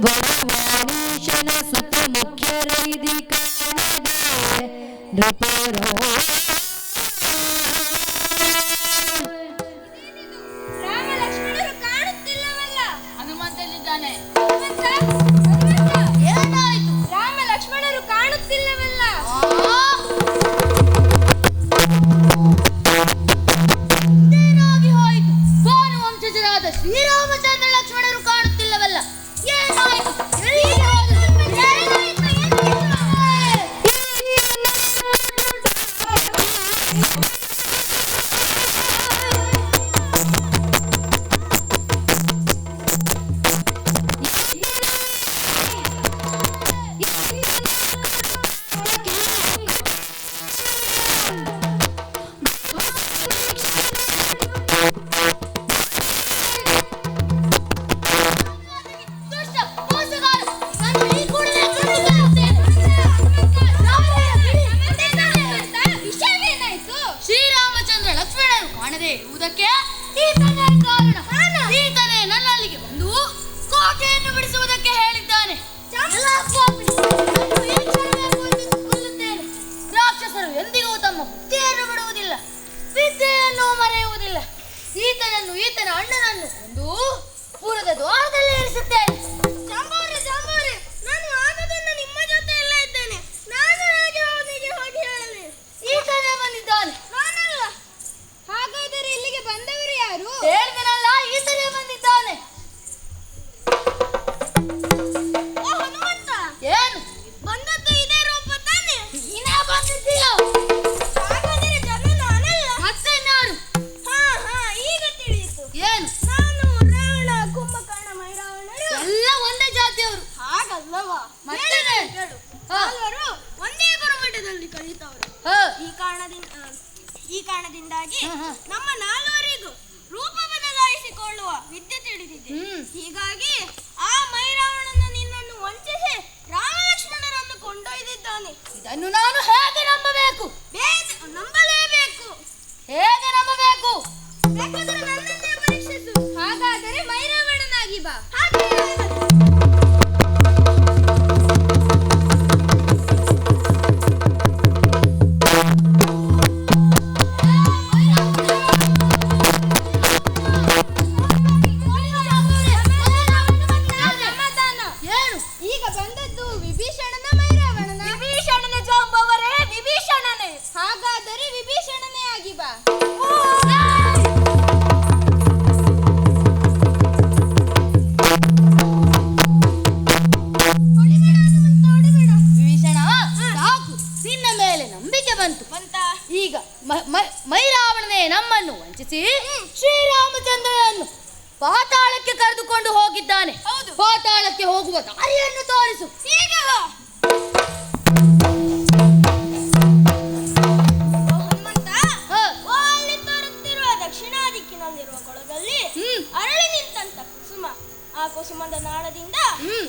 ವರವಾಣೀಶನ ಸುತ ಮುಖ್ಯರೈದಿ ಕಾಣದೆ ನೃಪರ ರಾಮ ಲಕ್ಷ್ಮಣರು ಕಾಣುತ್ತಿಲ್ಲವಲ್ಲ? ಹನುಮಂತನಿದ್ದಾನೆ. ಏನಾಯ್ತು? ರಾಮ ಲಕ್ಷ್ಮಣರು ಕಾಣುತ್ತಿಲ್ಲವಲ್ಲ? ಏನಾಗಿ ಹೋಯಿತು? ಭಾನು ವಂಶಜರಾದ ಶ್ರೀರಾಮಚಂದ್ರ ಲಕ್ಷ್ಮಣರು ಕಾಣುತ್ತಿಲ್ಲವಲ್ಲ? ಏನಾಯ್ತು? ಶ್ರೀರಾಮಚಂದ್ರ ಲಕ್ಷ್ಮಣರು ಕಾಣದೇ ಇರುವುದಕ್ಕೆ ಈತನೇ ಕಾರಣ. ಈತನೇ ನನ್ನಲ್ಲಿಗೆ ಬಂದು ಕೋಟೆಯನ್ನು ಬಿಡಿಸುವುದಕ್ಕೆ ಹೇಳಿದ್ದಾನೆ. ರಾಕ್ಷಸರು ಎಂದಿಗೂ ತಮ್ಮ ಬುದ್ಧಿಯನ್ನು ಬಿಡುವುದಿಲ್ಲ, ವಿದ್ಯೆಯನ್ನು ಮರೆಯುವುದಿಲ್ಲ. ಈತನ ಅಣ್ಣನನ್ನು ಕೊಂದು ಪುರದ ದ್ವಾರದಲ್ಲಿ ಇರಿಸುತ್ತೇನೆ. ಜಾಂಬಾರೆ, ನಾನು ಆಗದಿಂದ ನಿಮ್ಮ ಜೊತೆ ಎಲ್ಲ ಇದ್ದೇನೆ. ನಾನು ಹೇಗೆ ಅವನಿಗೆ ಹೋಗಿ ಹೇಳಲಿ? ಈತನೇ ಬಂದಿದ್ದಾನೆ. ನಾನಲ್ಲ. ಹಾಗಾದರೆ ಇಲ್ಲಿಗೆ ಬಂದವರು ಯಾರು? ಹೇಳಿದನಲ್ಲ, ಈತನೇ ಬಂದಿದ್ದಾನೆ. ಓ ಹನುಮಂತ, ಏನು ಬಂದದ್ದು ಇದೇ ರೂಪ ತಾನೆ? ನೀನೇ ಬಂದಿದ್ದೀಯ? ಹಾಗಾದರೆ ಜನ ನಾನಲ್ಲ. ಮತ್ತೆನ್ನಾರು? ಹಾ, ಈಗ ತಿಳಿಯಿತು. ಏನು? ನಾನು ರಾವಣ, ಕುಂಭಕರ್ಣ, ಮೈರಾವಣರು ಎಲ್ಲ ಒಂದೇ ಜಾತಿಯವರು. ಹಾಗಲ್ಲವಾ? ಮತ್ತೇನೆ? ಕೇಳು. ಹಾ. ನಾಲ್ವರು ಒಂದೇ ಗುರುಮಠದಲ್ಲಿ ಕಲಿತವರು. ಹ. ಈ ಕಾರಣದಿಂದಾಗಿ ಹಾ. ನಮ್ಮ ನಾಲ್ವರಿಗೂ ರೂಪ ಬದಲಾಯಿಸಿಕೊಳ್ಳುವ ವಿದ್ಯೆ ತಿಳಿದಿದೆ. ಹೀಗಾಗಿ ಆ ಮೈರಾವಣನ ನಿನ್ನನ್ನು ವಂಚಿಸಿ ರಾಮ ಲಕ್ಷ್ಮಣರನ್ನು ಕೊಂಡೊಯ್ದಿದ್ದಾನೆ. ಇದನ್ನು ನಾನು ಹೇಗೆ ನಂಬಬೇಕು? ನಂಬಲೇಬೇಕು. ಹೇಗೆ ನಂಬಬೇಕು? ಬೇಕಾದರೆ ನನ್ನನ್ನೇ ಪರೀಕ್ಷಿಸು. ಹಾಗಾದರೆ ಮೈರಾವಣನಾಗಿ ಬಾ. ಹಾಗೆ ಸಮಾಧಾನ. ಏನು? ಈಗ ಬಂದದ್ದು ವಿಭೀಷಣನ ಮೈರಾವಣನ? ವಿಭೀಷಣನೇ ಜಾಂಬವರೇ, ವಿಭೀಷಣನೇ. ಹಾಗಾದರೆ ವಿಭೀಷಣನೇ ಆಗಿ ಬಾ. ವಿಭೀಷಣ, ಸಾಕು, ನಿನ್ನ ಮೇಲೆ ನಂಬಿಕೆ ಬಂತು. ಈಗ ಮೈರಾವಣನೇ ನಮ್ಮನ್ನು ವಂಚಿಸಿ ಶ್ರೀರಾಮಚಂದ್ರನನ್ನು ಪಾತಾಳಕ್ಕೆ ಕರೆದುಕೊಂಡು ಹೋಗಿದ್ದಾನೆ. ಪಾತಾಳಕ್ಕೆ ಹೋಗುವ ದಾರಿಯನ್ನು ತೋರಿಸು. ಈಗ ಹನುಮಂತ, ಅಲ್ಲಿ ತೋರುತ್ತಿರುವ ದಕ್ಷಿಣ ದಿಕ್ಕಿನಲ್ಲಿರುವ ಕೊಳದಲ್ಲಿ ಅರಳಿ ನಿಂತಂತ ಕುಸುಮ. ಆ ಕುಸುಮದ ನಾಳದಿಂದ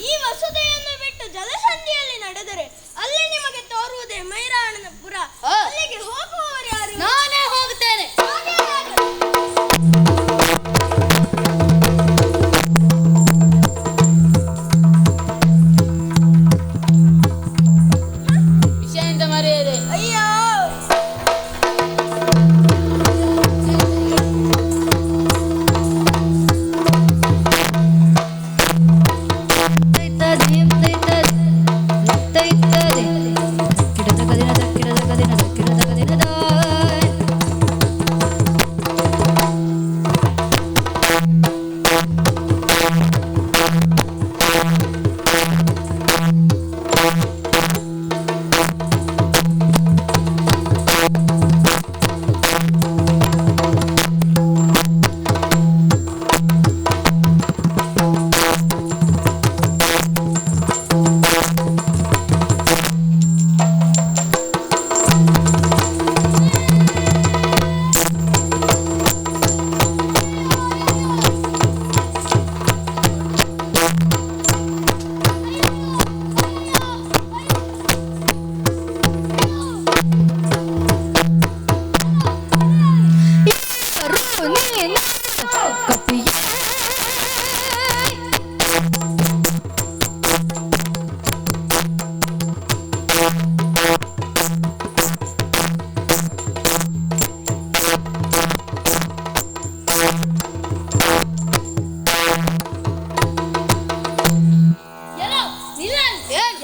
ಈ ವಸುದೆಯನ್ನು ಬಿಟ್ಟು ಜಲಸಂಧಿಯಲ್ಲಿ ನಡೆದರೆ ಅಲ್ಲಿ ನಿಮಗೆ ತೋರುವುದೇ ಮೈರಾಣನ ಪುರ. ಅಲ್ಲಿಗೆ ಹೋಗುವವರು ಯಾರು? ನಾನೇ ಹೋಗುತ್ತೇನೆ. ವಿಷಯದಿಂದ ಮರೆಯದೆ ಅಯ್ಯೋ,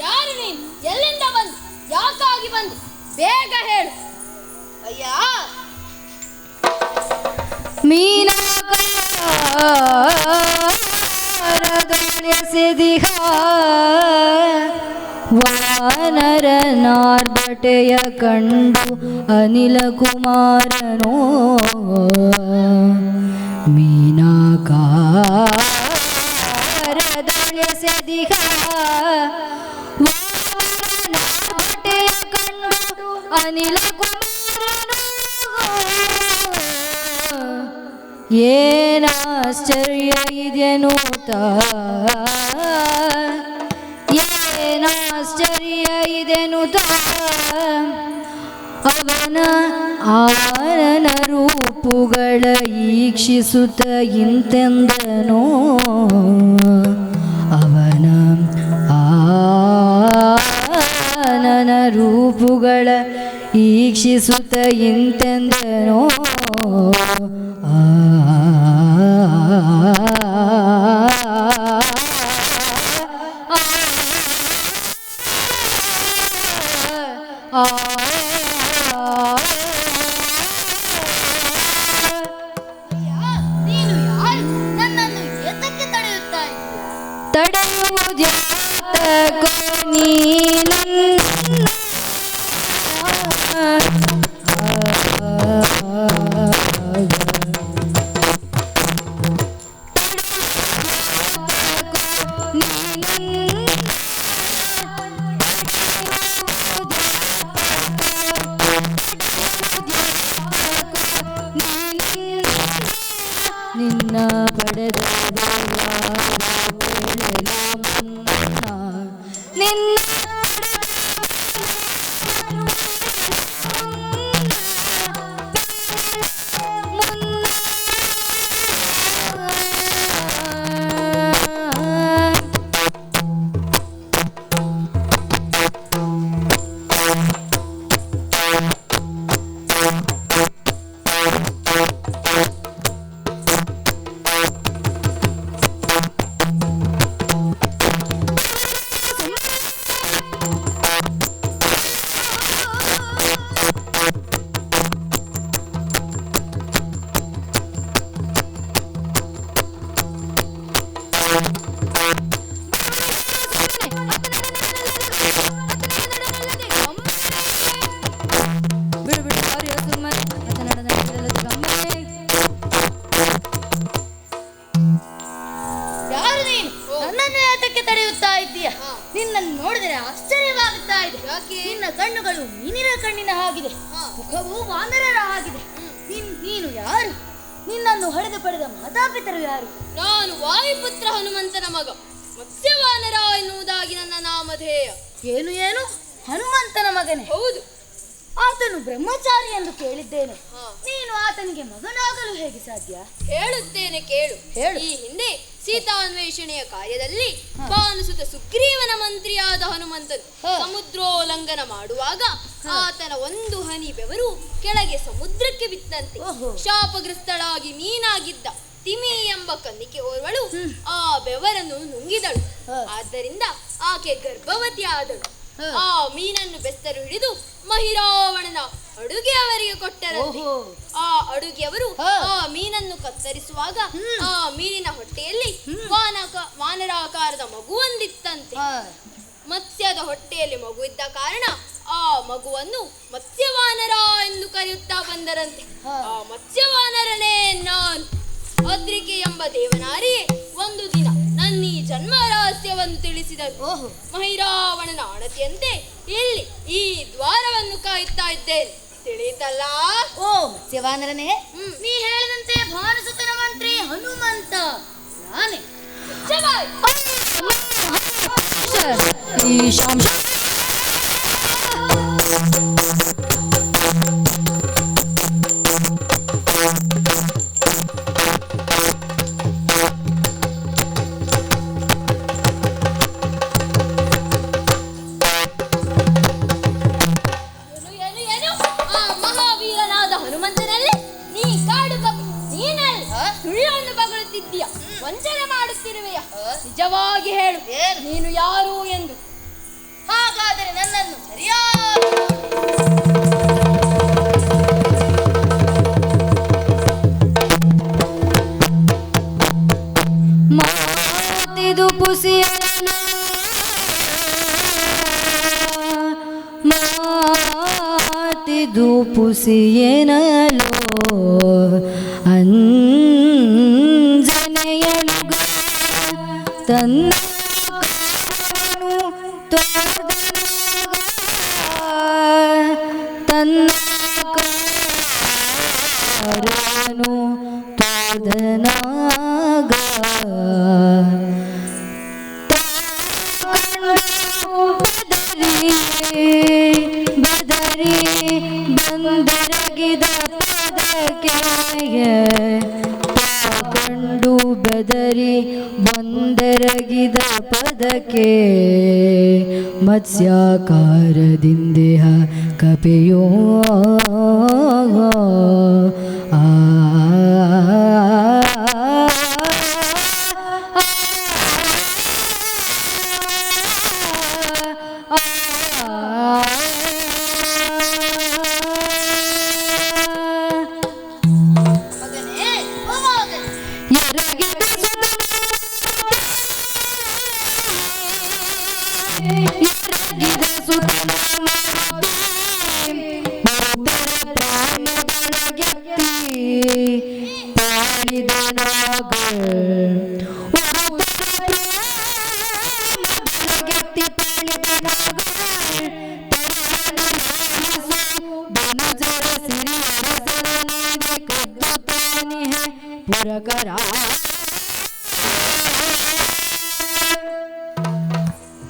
ಯಾರು ನೀನು? ಎಲ್ಲಿಂದ ಬಂದು? ಯಾಕಾಗಿ ಬಂದು? ಬೇಗ ಹೇಳು. ಅಯ್ಯ, ಮೀನಾಕಾರದೊಳೆಸೆದಿಹ ವಾನರನಾರ್ಭಟೆಯ ಕಂಡು ಅನಿಲ ಕುಮಾರನೋ ಮೀನಾಕಾರದೊಳೆಸೆದಿಹ ವಾನರನಾರ್ಭಟೆಯ ಕಂಡು ಅನಿಲ ಕುಮಾರನೋ ಏನಾಶ್ಚರ್ಯ ಇದೆನೂತ, ಏನಾಶ್ಚರ್ಯ ಇದೆನುತ ಅವನ ಆನನ ರೂಪುಗಳ ಈಕ್ಷಿಸುತ್ತ ಇಂತೆಂದನೋ. ಅವನ ಆನನ ರೂಪುಗಳ ಈಕ್ಷಿಸುತ್ತ ಇಂತೆಂದನೋ. ನೀನು ಯಾರು? ನನ್ನನ್ನು ಏತಕ್ಕೆ ತಡೆಯುತ್ತಾ ಇದ್ದೀಯ? ತಡೆಯುವುದ್ಯಾತಕೋ ನೀನನ್ನ ನಿನ್ನ ಪಡೆದ ನಿನ್ನ ಯಾರು ನೀನು? ನನ್ನನ್ನು ಏತಕ್ಕೆ ತಡೆಯುತ್ತಾ ಇದ್ದೀಯ? ನಿನ್ನನ್ನು ನೋಡಿದರೆ ಆಶ್ಚರ್ಯವಾಗುತ್ತಾ ಇದೆ. ನಿನ್ನ ಕಣ್ಣುಗಳು ಮೀನಿನ ಕಣ್ಣಿನ ಹಾಗಿದೆ, ಮುಖವು ವಾನರರ ಹಾಗಿದೆ. ನೀನು ಯಾರು? ನಿನ್ನನ್ನು ಹೊಡೆದು ಪಡೆದ ಮಾತಾಪಿತರು ಯಾರು? ನಾನು ವಾಯುಪುತ್ರ ಹನುಮಂತನ ಮಗ. ಮತ್ಸ್ಯವಾನರ ಎನ್ನುವುದಾಗಿ ನನ್ನ ನಾಮಧೇಯ. ಏನು ಏನು ಹನುಮಂತನ ಮಗನೇ? ಹೌದು. ಆತನು ಬ್ರಹ್ಮಚಾರಿ ಎಂದು ಕೇಳಿದ್ದೇನೆ. ಹಾ. ನೀನು ಆತನಿಗೆ ಮಗನಾಗಲು ಹೇಗೆ ಸಾಧ್ಯ? ಹೇಳುತ್ತೇನೆ ಕೇಳು. ಹೇಳು. ಈ ಹಿಂದೆ ಸೀತಾನ್ವೇಷಣೆಯ ಕಾರ್ಯದಲ್ಲಿ ಭಾನುಸುತ ಸುಗ್ರೀವನ ಮಂತ್ರಿಯಾದ ಹನುಮಂತನು ಸಮುದ್ರೋಲ್ಲಂಘನ ಮಾಡುವಾಗ ಆತನ ಒಂದು ಹನಿ ಬೆವರು ಕೆಳಗೆ ಸಮುದ್ರಕ್ಕೆ ಬಿತ್ತಂತೆ. ಶಾಪಗ್ರಸ್ತಳಾಗಿ ಮೀನಾಗಿದ್ದ ತಿಮಿ ಎಂಬ ಕನ್ನಿಕೆ ಓರ್ವಳು ಆ ಬೆವರನ್ನು ನುಂಗಿದಳು. ಆದ್ದರಿಂದ ಆಕೆ ಗರ್ಭವತಿ ಆದಳು. ಆ ಮೀನನ್ನು ಬೆಸ್ತರು ಹಿಡಿದು ಮಹಿರಾವಣನ ಅಡುಗೆಯವರಿಗೆ ಕೊಟ್ಟರಂತೆ. ಆ ಅಡುಗೆಯವರು ಆ ಮೀನನ್ನು ಕತ್ತರಿಸುವಾಗ ಆ ಮೀನಿನ ಹೊಟ್ಟೆಯಲ್ಲಿ ವಾನರಾಕಾರದ ಮಗುವೊಂದಿತ್ತಂತೆ. ಮತ್ಸ್ಯದ ಹೊಟ್ಟೆಯಲ್ಲಿ ಮಗು ಇದ್ದ ಕಾರಣ ಆ ಮಗುವನ್ನು ಮತ್ಸ್ಯವಾನರ ಎಂದು ಕರೆಯುತ್ತಾ ಬಂದರಂತೆ. ಆ ಮತ್ಸ್ಯವಾನರನೇ ನಾನು. ಅದ್ರಿಕೆ ಎಂಬ ದೇವನಾರಿಯೇ ಒಂದು ದಿನ ನನ್ನ ಈ ಜನ್ಮ ರಹಸ್ಯವನ್ನು ತಿಳಿಸಿದರು. ಮಹಿರಾವಣನ ಆಣತಿಯಂತೆ ಇಲ್ಲಿ ಈ ದ್ವಾರವನ್ನು ಕಾಯುತ್ತಾ ಇದ್ದೇನೆ. ತಿಳಿಯಿತಲ್ಲ? ಓ ಮತ್ಸ್ಯವಾನರನೇ, ನೀ ಹೇಳಿದಂತೆ ಭಾನುಸುತನ ಮಂತ್ರಿ ಹನುಮಂತ ನಾನೇ. ವಂಚನೆ ಮಾಡುತ್ತಿರುವೆಯ? ನಿಜವಾಗಿ ಹೇಳು, ನೀನು ಯಾರು ಎಂದು. ಹಾಗಾದರೆ ನನ್ನನ್ನು ಸರಿಯಾದ ಮಾತಿದು ಪುಸಿಯನು ಮಾತಿದು ಪುಸಿಯನಲೋ ಅಂಜನೆಯಳುಗ ತನ್ನ ತನ್ನ ಕಾರನು ತೋದನಾಗ ಬದರಿ ಬಂದರಗಿದ ಪದಕ್ಕೆ ಕಂಡು ಬೆದರಿ ಬಂದರಗಿದ ಪದಕ್ಕೆ ಮತ್ಸ್ಯಾಕಾರದಿಂದೇಹ ಕಪೆಯೋ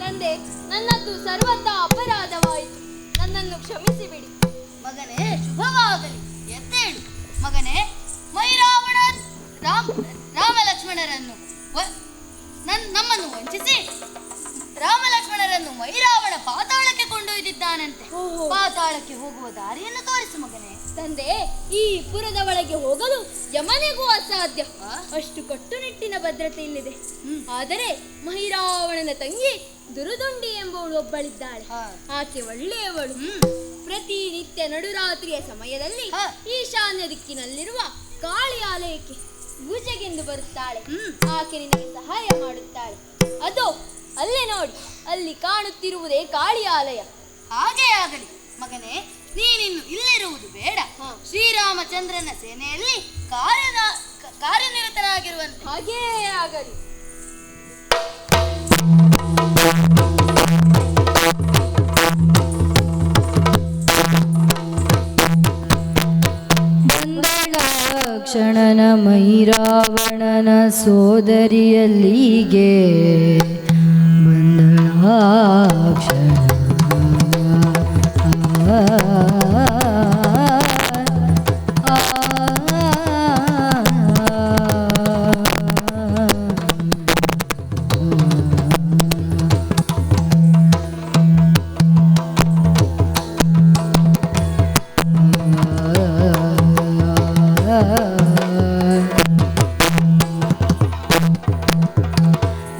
ತಂದೆ, ನನ್ನದು ಸರ್ವತಾ ಅಪರಾಧವಾಯಿತು. ನನ್ನನ್ನು ಕ್ಷಮಿಸಿ ಬಿಡಿ. ಮಗನೇ, ಶುಭವಾಗಲಿ. ಎದ್ದೇಳು ಮಗನೇ. ಮೈರಾವಣ ರಾಮ ಲಕ್ಷ್ಮಣರನ್ನು ನಮ್ಮನ್ನು ವಂಚಿಸಿ ರಾಮ ಲಕ್ಷ್ಮಣರನ್ನು ಮೈರಾವಣ ಪಾತಾಳಕ್ಕೆ ಕೊಂಡೊಯ್ದಿದ್ದಾನಂತೆ. ಪಾತಾಳಕ್ಕೆ ಹೋಗುವ ದಾರಿಯನ್ನು ತೋರಿಸು ಮಗನೇ. ತಂದೆ, ಈ ಪುರದ ಒಳಗೆ ಹೋಗಲು ಯಮನಿಗೂ ಅಸಾಧ್ಯ. ಅಷ್ಟು ಕಟ್ಟುನಿಟ್ಟಿನ ಭದ್ರತೆ ಇಲ್ಲಿದೆ. ಆದರೆ ಮಹಿರಾವಣನ ತಂಗಿ ದುರುದುಂಡಿ ಎಂಬವಳು ಒಬ್ಬಳಿದ್ದಾಳೆ. ಆಕೆ ಒಳ್ಳೆಯವಳು. ಪ್ರತಿನಿತ್ಯ ನಡುರಾತ್ರಿಯ ಸಮಯದಲ್ಲಿ ಈಶಾನ್ಯ ದಿಕ್ಕಿನಲ್ಲಿರುವ ಕಾಳಿ ಆಲಯಕ್ಕೆ ಪೂಜೆಗೆಂದು ಬರುತ್ತಾಳೆ. ಆಕೆ ನಿನಗೆ ಸಹಾಯ ಮಾಡುತ್ತಾಳೆ. ಅದೋ ಅಲ್ಲೇ ನೋಡಿ, ಅಲ್ಲಿ ಕಾಣುತ್ತಿರುವುದೇ ಕಾಳಿ ಆಲಯ. ಹಾಗೇ ಆಗಲಿ ಮಗನೇ. ನೀನಿನ್ನು ಇಲ್ಲಿರುವುದು ಬೇಡ. ಶ್ರೀರಾಮಚಂದ್ರನ ಸೇನೆಯಲ್ಲಿ ಕಾರ್ಯನಿರತನಾಗಿರುವಂತೆ ಹಾಗೇ ಆಗಲಿ. ಕ್ಷಣನ ಮೈರಾವಣನ ಸೋದರಿಯಲ್ಲಿಗೆ ಬಂದಳ ಕ್ಷಣ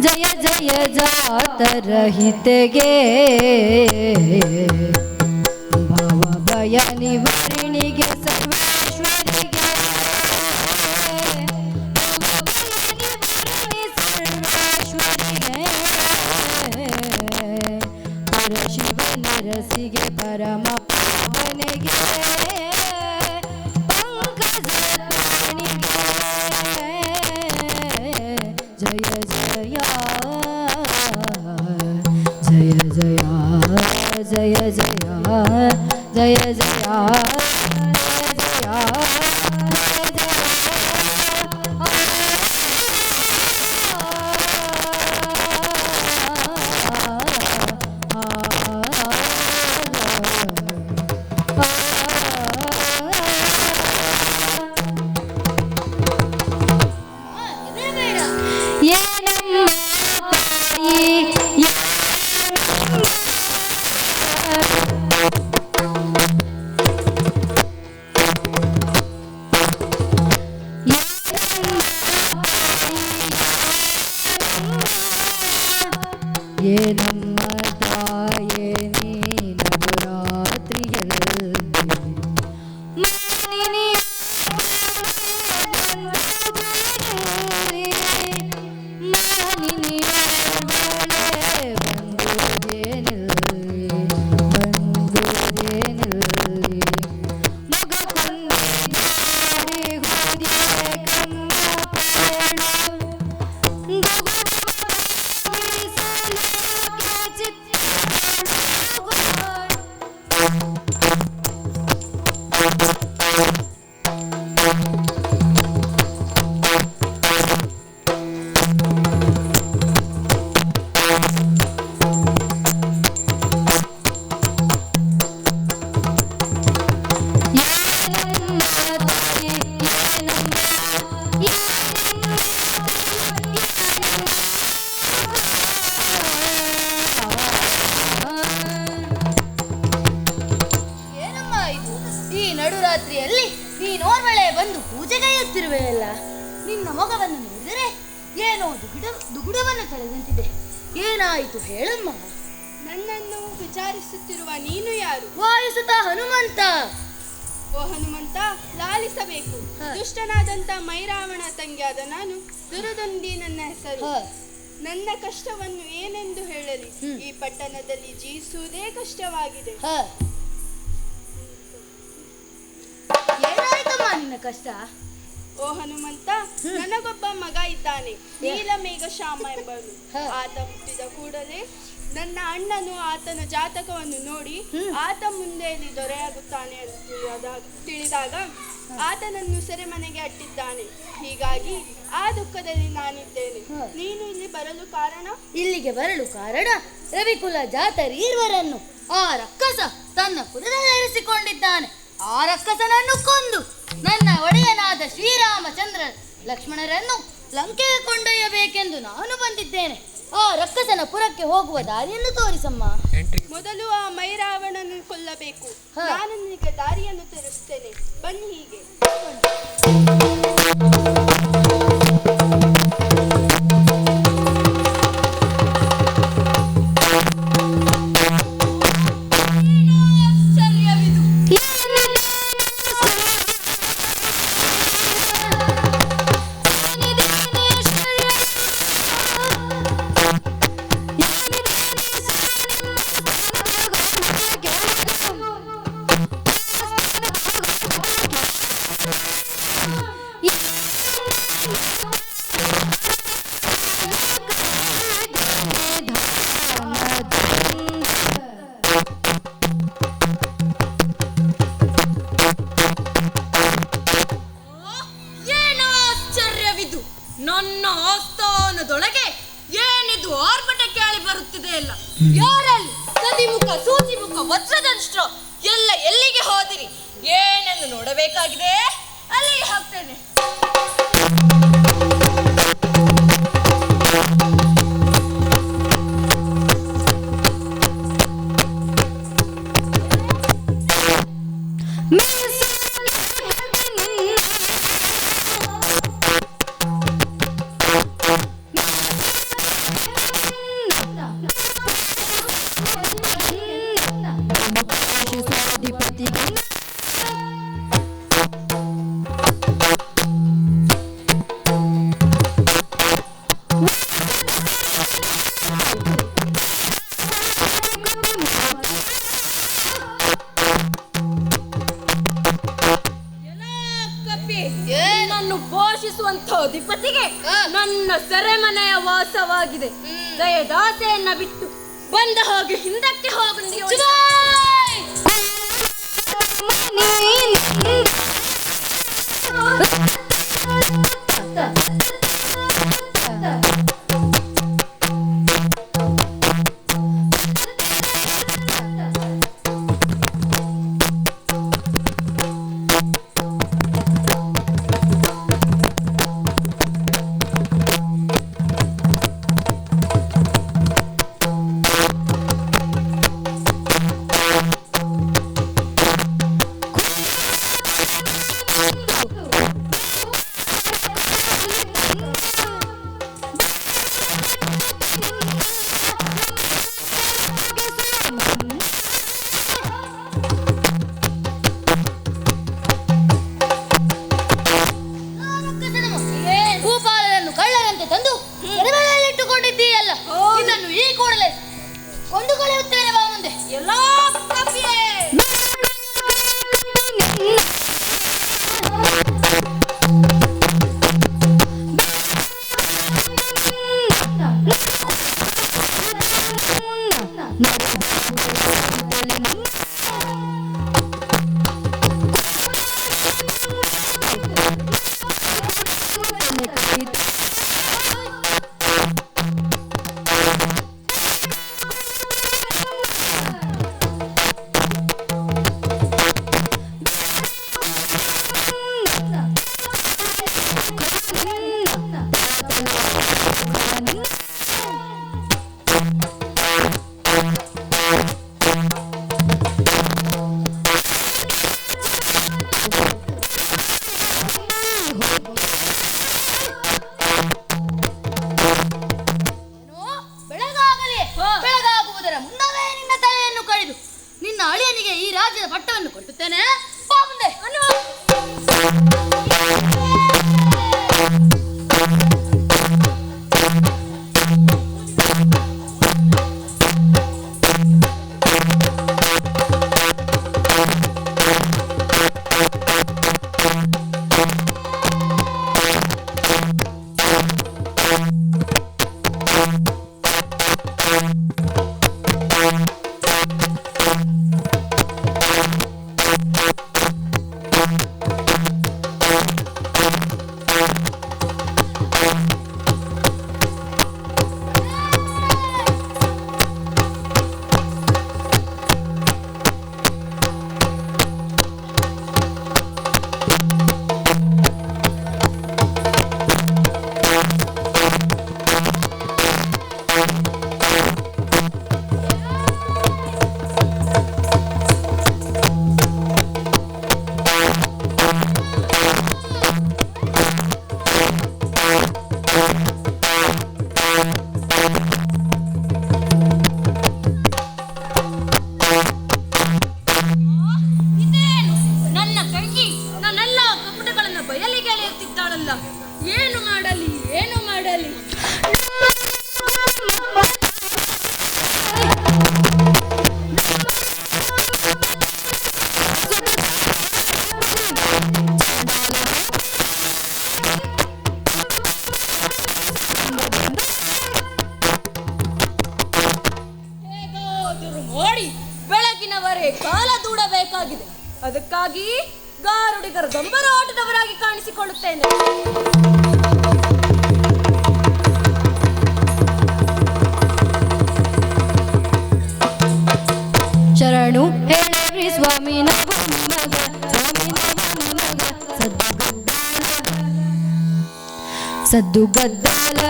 ಜಯ ಜಯ ಜಾತರಹಿತೆಗೆ ಭಾವ ಭಯ ನಿವಾರಿಣಿಗೆ ಸರ್ವೇಶ್ವರಿಗೆ ಪರಶಿವನ ರಸಿಗೆ ಪರಮ ಪಾವನೆಗೆ ಜಯ ಜಯ ಜಯ ಜಯ ಜಯ ಜಯ ಜಯ ಜಯ ಇದೇ ಬೇಡ. ಏನಮ್ಮ ತಾಯಿ ಏನಮ್ಮ ತಾಯೇ ನೀ ನವರಾತ್ರಿಯಲ್ಲಿ ಮಾಲಿನಿ ಏನಮ್ಮ ಇದು? ಈ ನಡುರಾತ್ರಿಯಲ್ಲಿ ನೀನೋರ್ವಳೆ ಬಂದು ಪೂಜೆಗೈಯುತ್ತಿರುವೆಯಲ್ಲ. ನಿನ್ನ ಮೊಗವನ್ನು ನೋಡಿದರೆ ಏನೋ ದುಗುಡವನ್ನು ತಳೆದಂತಿದೆ. ಏನಾಯಿತು ಹೇಳಮ್ಮ. ನನ್ನನ್ನು ವಿಚಾರಿಸುತ್ತಿರುವ ನೀನು ಯಾರು? ವಾಯುಸುತ ಹನುಮಂತ. ಓ ಹನುಮಂತ, ಲಾಲಿಸಬೇಕು. ಹ. ದುಷ್ಟನಾದಂತ ಮೈರಾವಣ ತಂಗಿಯಾದ ನಾನು ದುರದೊಂದಿ ನನ್ನ ಹೆಸರು. ನನ್ನ ಕಷ್ಟವನ್ನು ಏನೆಂದು ಹೇಳಲಿ? ಈ ಪಟ್ಟಣದಲ್ಲಿ ಜೀವಿಸುವುದೇ ಕಷ್ಟವಾಗಿದೆ. ಏನಾಯ್ತಮ್ಮ ನಿನ್ನ ಕಷ್ಟ? ಓ ಹನುಮಂತ, ನನಗೊಬ್ಬ ಮಗ ಇದ್ದಾನೆ, ನೀಲಮೇಘ ಶ್ಯಾಮ ಎಂಬನು. ಆತ ಹುಟ್ಟಿದ ಕೂಡಲೇ ನನ್ನ ಅಣ್ಣನು ಆತನ ಜಾತಕವನ್ನು ನೋಡಿ ಆತ ಮುಂದೆಯಲ್ಲಿ ದೊರೆಯಾಗುತ್ತಾನೆ ಅಂತ ತಿಳಿದಾಗ ಆತನನ್ನು ಸೆರೆಮನೆಗೆ ಅಟ್ಟಿದ್ದಾನೆ. ಹೀಗಾಗಿ ಆ ದುಃಖದಲ್ಲಿ ನಾನಿದ್ದೇನೆ. ನೀನು ಇಲ್ಲಿ ಬರಲು ಕಾರಣ? ಇಲ್ಲಿಗೆ ಬರಲು ಕಾರಣ ರವಿಕುಲ ಜಾತರೀರ್ವರನ್ನು ಆ ರಕ್ಕಸ ತನ್ನ ಪುರದಲ್ಲಿರಿಸಿಕೊಂಡಿದ್ದಾನೆ. ಆ ರಕ್ಕಸನನ್ನು ಕೊಂದು ನನ್ನ ಒಡೆಯನಾದ ಶ್ರೀರಾಮಚಂದ್ರ ಲಕ್ಷ್ಮಣರನ್ನು ಲಂಕೆಗೆ ಕೊಂಡೊಯ್ಯಬೇಕೆಂದು ನಾನು ಬಂದಿದ್ದೇನೆ. ಆ ರಕ್ಕಸನ ಪುರಕ್ಕೆ ಹೋಗುವ ದಾರಿಯನ್ನು ತೋರಿಸಮ್ಮ. ಮೊದಲು ಆ ಮೈರಾವಣನ್ನು ಕೊಲ್ಲಬೇಕು. ನಾನು ನಿನಗೆ ದಾರಿಯನ್ನು ತೋರಿಸ್ತೇನೆ. ಬನ್ನಿ ಹೀಗೆ. ನನ್ನ ಆಸ್ಥಾನದೊಳಗೆ ಏನಿದು ಆರ್ಭಟ ಕೇಳಿ ಬರುತ್ತಿದೆ ಅಲ್ಲ. ಯಾರಲ್ಲಿ ಸದಿಮುಖ ಸೂಜಿಮುಖ ವಜ್ರದಂಷ್ಟ್ರ ಎಲ್ಲ ಎಲ್ಲಿಗೆ ಹೋದಿರಿ? ಏನೆಂದು ನೋಡಬೇಕಾಗಿದೆ. ಅಲ್ಲಿಗೆ ಹೋಗ್ತೇನೆ. ನನ್ನನ್ನು ಪೋಷಿಸುವಂತ ಅಧಿಪತಿಗೆ ನನ್ನ ಸೆರೆಮನೆಯ ವಾಸವಾಗಿದೆ. ದಯದಾಸೆಯನ್ನ ಬಿಟ್ಟು ಬಂದ ಹಾಗೆ ಹಿಂದಕ್ಕೆ ಹೋಗಿ ಭೂಪಾಲನನ್ನು ಕಳ್ಳರಂತೆ ತಂದು ಇಟ್ಟುಕೊಂಡಿದ್ದೀಯಲ್ಲ, ಇದನ್ನು ಈ ಕೂಡಲೇ ಕೊಂದು ಕಳೆಯುತ್ತೇನೆ. ಬಾ ಮುಂದೆ. ಎಲ್ಲ ಕಪಿಯೇ ಬೆಳಗಾಗುವುದರ ಮುನ್ನವೇ ನಿನ್ನ ತಲೆಯನ್ನು ಕಡಿದು ನಿನ್ನ ಅಳಿಯನಿಗೆ ಈ ರಾಜ್ಯದ ಪಟ್ಟವನ್ನು ಕೊಟ್ಟುತ್ತೇನೆ. ಬಾ ಮುಂದೆ. ಬೆಳಗಿನವರೇ ಕಾಲ ದೂಡಬೇಕಾಗಿದೆ. ಅದಕ್ಕಾಗಿ ಗಾರುಡಿಗರ ದೊಂಬರಾಟದವರಾಗಿ ಕಾಣಿಸಿಕೊಳ್ಳುತ್ತೇನೆ. ಹೇಳೇವ್ರಿ ಸ್ವಾಮಿ ನಾವು ನಿಮಗ ಸ್ವಾಮಿ ನಾವು ನಿಮಗ ಸದ್ದು ಗದ್ದಾಲ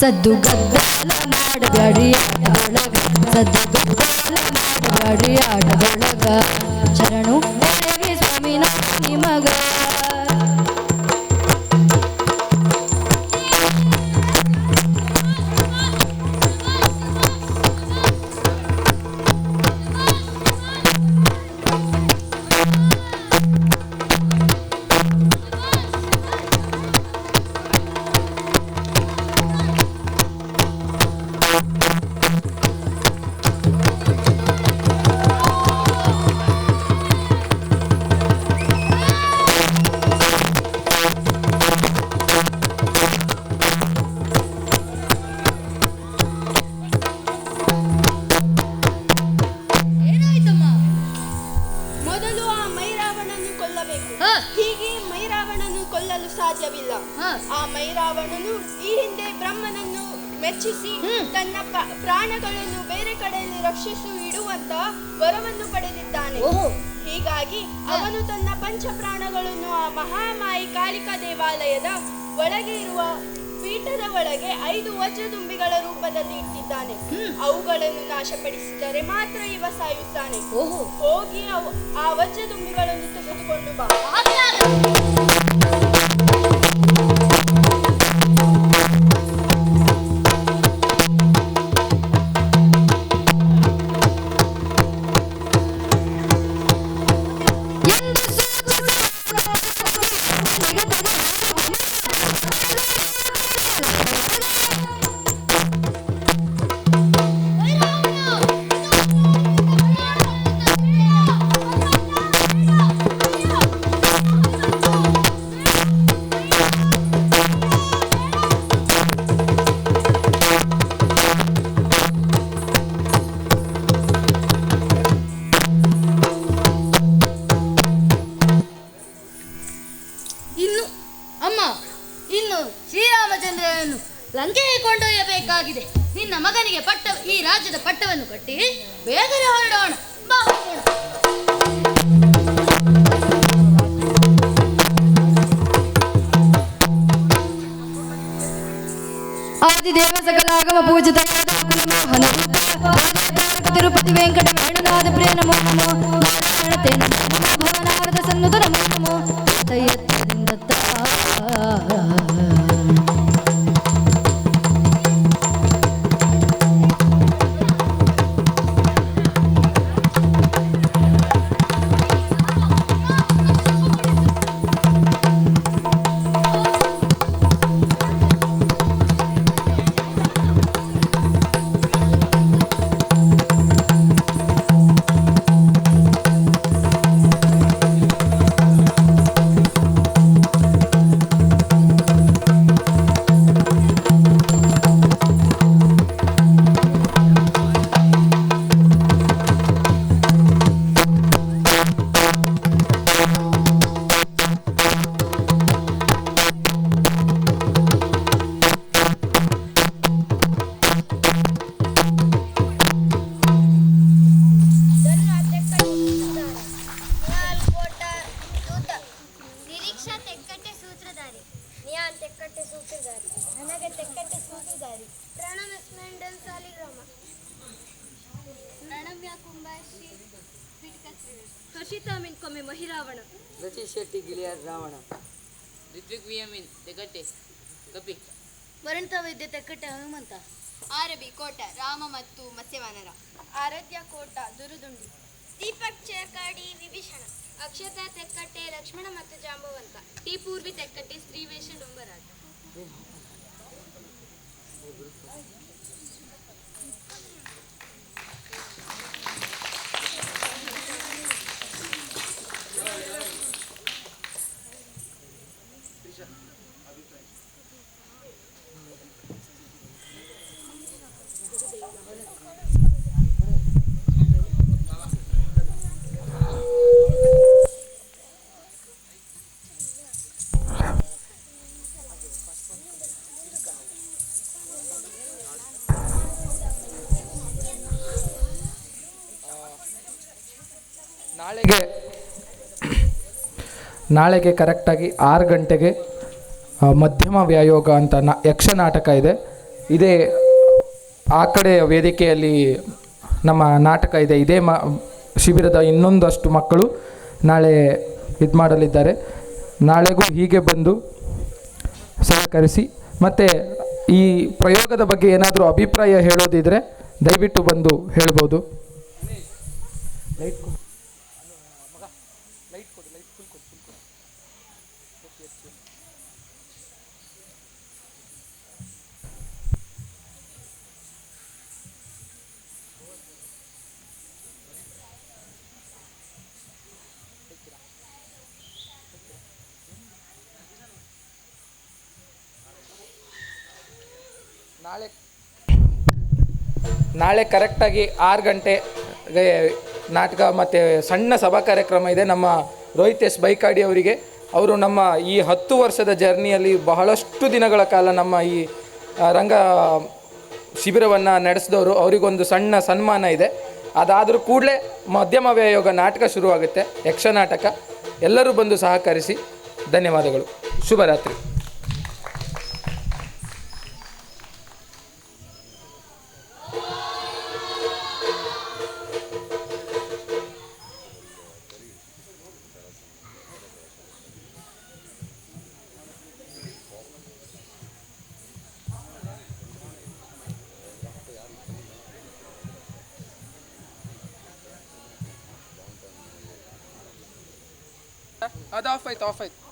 ಸದ್ದು ಗದ್ದಾಲ ಮಾಡಬೇಡಿ ಆಟದೊಳಗ ಸದ್ದು ಗದ್ದಾಲ ಮಾಡಬೇಡಿ ಆಟದೊಳಗ ಶರಣು ಹೇಳೇವ್ರಿ ಸ್ವಾಮಿ ನಾವು ನಿಮಗ ಏನಾಯ್ತಮ್ಮ? ಮೊದಲು ಆ ಮೈರಾವಣನ್ನು ಕೊಲ್ಲಬೇಕು. ಹ. ಹೀಗೆ ಮೈರಾವಣನ್ನು ಕೊಲ್ಲಲು ಸಾಧ್ಯವಿಲ್ಲ. ಹ. ಆ ಮೈರಾವಣನು ಈ ಹಿಂದೆ ಬ್ರಹ್ಮನನ್ನು ಮೆಚ್ಚಿಸಿ ತನ್ನ ಪ್ರಾಣಗಳನ್ನು ಬೇರೆ ಕಡೆಯಲ್ಲಿ ರಕ್ಷಿಸಿ ಇಡುವಂತ ವರವನ್ನು ಪಡೆದಿದ್ದಾನೆ. ಓಹೋ. ಹೀಗಾಗಿ ಅವನು ತನ್ನ ಪಂಚ ಪ್ರಾಣಗಳನ್ನು ಆ ಮಹಾಮಾಯಿ ಕಾಳಿಕಾ ದೇವಾಲಯದ ಒಳಗೆ ಇರುವ ಪೀಠದ ಒಳಗೆ 5 ವಜ್ರದುಂಬಿಗಳ ರೂಪದಲ್ಲಿ ಇಟ್ಟಿದ್ದಾನೆ. ಅವುಗಳನ್ನು ನಾಶಪಡಿಸಿದರೆ ಮಾತ್ರ ಇವ ಸಾಯುತ್ತಾನೆ. ಓಹೋ. ಹೋಗಿ ಆ ವಜ್ರದುಂಬಿಗಳನ್ನು ತೆಗೆದುಕೊಂಡು ಬಾ. ಹಾಗೆ ಆಗಲಿ. ಇನ್ನು ಅಮ್ಮ, ಇನ್ನು ಶ್ರೀರಾಮಚಂದ್ರನನ್ನು ಲಂಕೆಗೆ ಕೊಂಡೊಯ್ಯಬೇಕಾಗಿದೆ. ನಿನ್ನ ಮಗನಿಗೆ ಈ ರಾಜ್ಯದ ಪಟ್ಟವನ್ನು ಕಟ್ಟಿ ಬೇಗನೆ ಹೊರಡೋಣ. ಬಾ ಹೋಗೋಣ. ಆದಿದೇವ ಸಕಲಾಗಮ ಪೂಜಿತ ತಿರುಪತಿ ವೆಂಕಟ ವೇಣುನಾಥ ಪ್ರಿಯ ನಮೋ ನಮೋ ನಾರಾಯಣತೆ ನಮೋ ಭವನಾರದ ಸನ್ನುತ ನಮೋ ನಮೋ ತಯ್ಯತ್ತದಿಂದ ಹರ್ಷಿತಾ ಮಿನ್ಕೊಮ್ಮೆ ಮಹಿರಾವಣ ರತೀಶ್ ಶೆಟ್ಟಿ ಗಿಳಿಯಾರ್ ರಾವಣ ರಿತ್ವಿಕ್ ವಿಯಮಿನ್ ತೆಗಟ್ಟೆ ಕಪಿ ವರಂತ ವೈದ್ಯ ತೆಕ್ಕಟ್ಟೆ ಹನುಮಂತ. ಆರಬಿ ಕೋಟ ರಾಮ ಮತ್ತು ಮತ್ಸ್ಯವಾನರ. ಆರಾಧ್ಯ ಕೋಟ ದುರುದುಂಡಿ. ದೀಪಕ್ ಚೇಕಾಡಿ ವಿಭೀಷಣ. ಅಕ್ಷತಾ ತೆಕ್ಕಟ್ಟೆ ಲಕ್ಷ್ಮಣ ಮತ್ತು ಜಾಂಬವಂತ. ಟಿ ಪೂರ್ವಿ ತೆಕ್ಕಟ್ಟೆ ಶ್ರೀವೇಶ ಡೊಂಬರಾಟ. ನಾಳೆಗೆ ಕರೆಕ್ಟಾಗಿ 6 ಗಂಟೆಗೆ ಮಧ್ಯಮ ವ್ಯಾಯೋಗ ಅಂತ ಯಕ್ಷನಾಟಕ ಇದೆ. ಇದೇ ಆ ಕಡೆ ವೇದಿಕೆಯಲ್ಲಿ ನಮ್ಮ ನಾಟಕ ಇದೆ. ಇದೇ ಶಿಬಿರದ ಇನ್ನೊಂದಷ್ಟು ಮಕ್ಕಳು ನಾಳೆ ಇದು ಮಾಡಲಿದ್ದಾರೆ. ನಾಳೆಗೂ ಹೀಗೆ ಬಂದು ಸಹಕರಿಸಿ. ಮತ್ತು ಈ ಪ್ರಯೋಗದ ಬಗ್ಗೆ ಏನಾದರೂ ಅಭಿಪ್ರಾಯ ಹೇಳೋದಿದ್ರೆ ದಯವಿಟ್ಟು ಬಂದು ಹೇಳ್ಬೋದು. ನಾಳೆ ಕರೆಕ್ಟಾಗಿ 6 ಗಂಟೆಗೆ ನಾಟಕ ಮತ್ತು ಸಣ್ಣ ಸಭಾ ಕಾರ್ಯಕ್ರಮ ಇದೆ. ನಮ್ಮ ರೋಹಿತ್ ಎಸ್ ಬೈಕಾಡಿ ಅವರಿಗೆ, ಅವರು ನಮ್ಮ ಈ 10 ವರ್ಷದ ಜರ್ನಿಯಲ್ಲಿ ಬಹಳಷ್ಟು ದಿನಗಳ ಕಾಲ ನಮ್ಮ ಈ ರಂಗ ಶಿಬಿರವನ್ನು ನಡೆಸಿದವರು. ಅವರಿಗೊಂದು ಸಣ್ಣ ಸನ್ಮಾನ ಇದೆ. ಅದಾದರೂ ಕೂಡಲೇ ಮಧ್ಯಮ ವ್ಯಾಯೋಗ ನಾಟಕ ಶುರುವಾಗುತ್ತೆ, ಯಕ್ಷನಾಟಕ. ಎಲ್ಲರೂ ಬಂದು ಸಹಕರಿಸಿ. ಧನ್ಯವಾದಗಳು. ಶುಭರಾತ್ರಿ. ಅದು ಆಫ್ ಆಯ್ತು.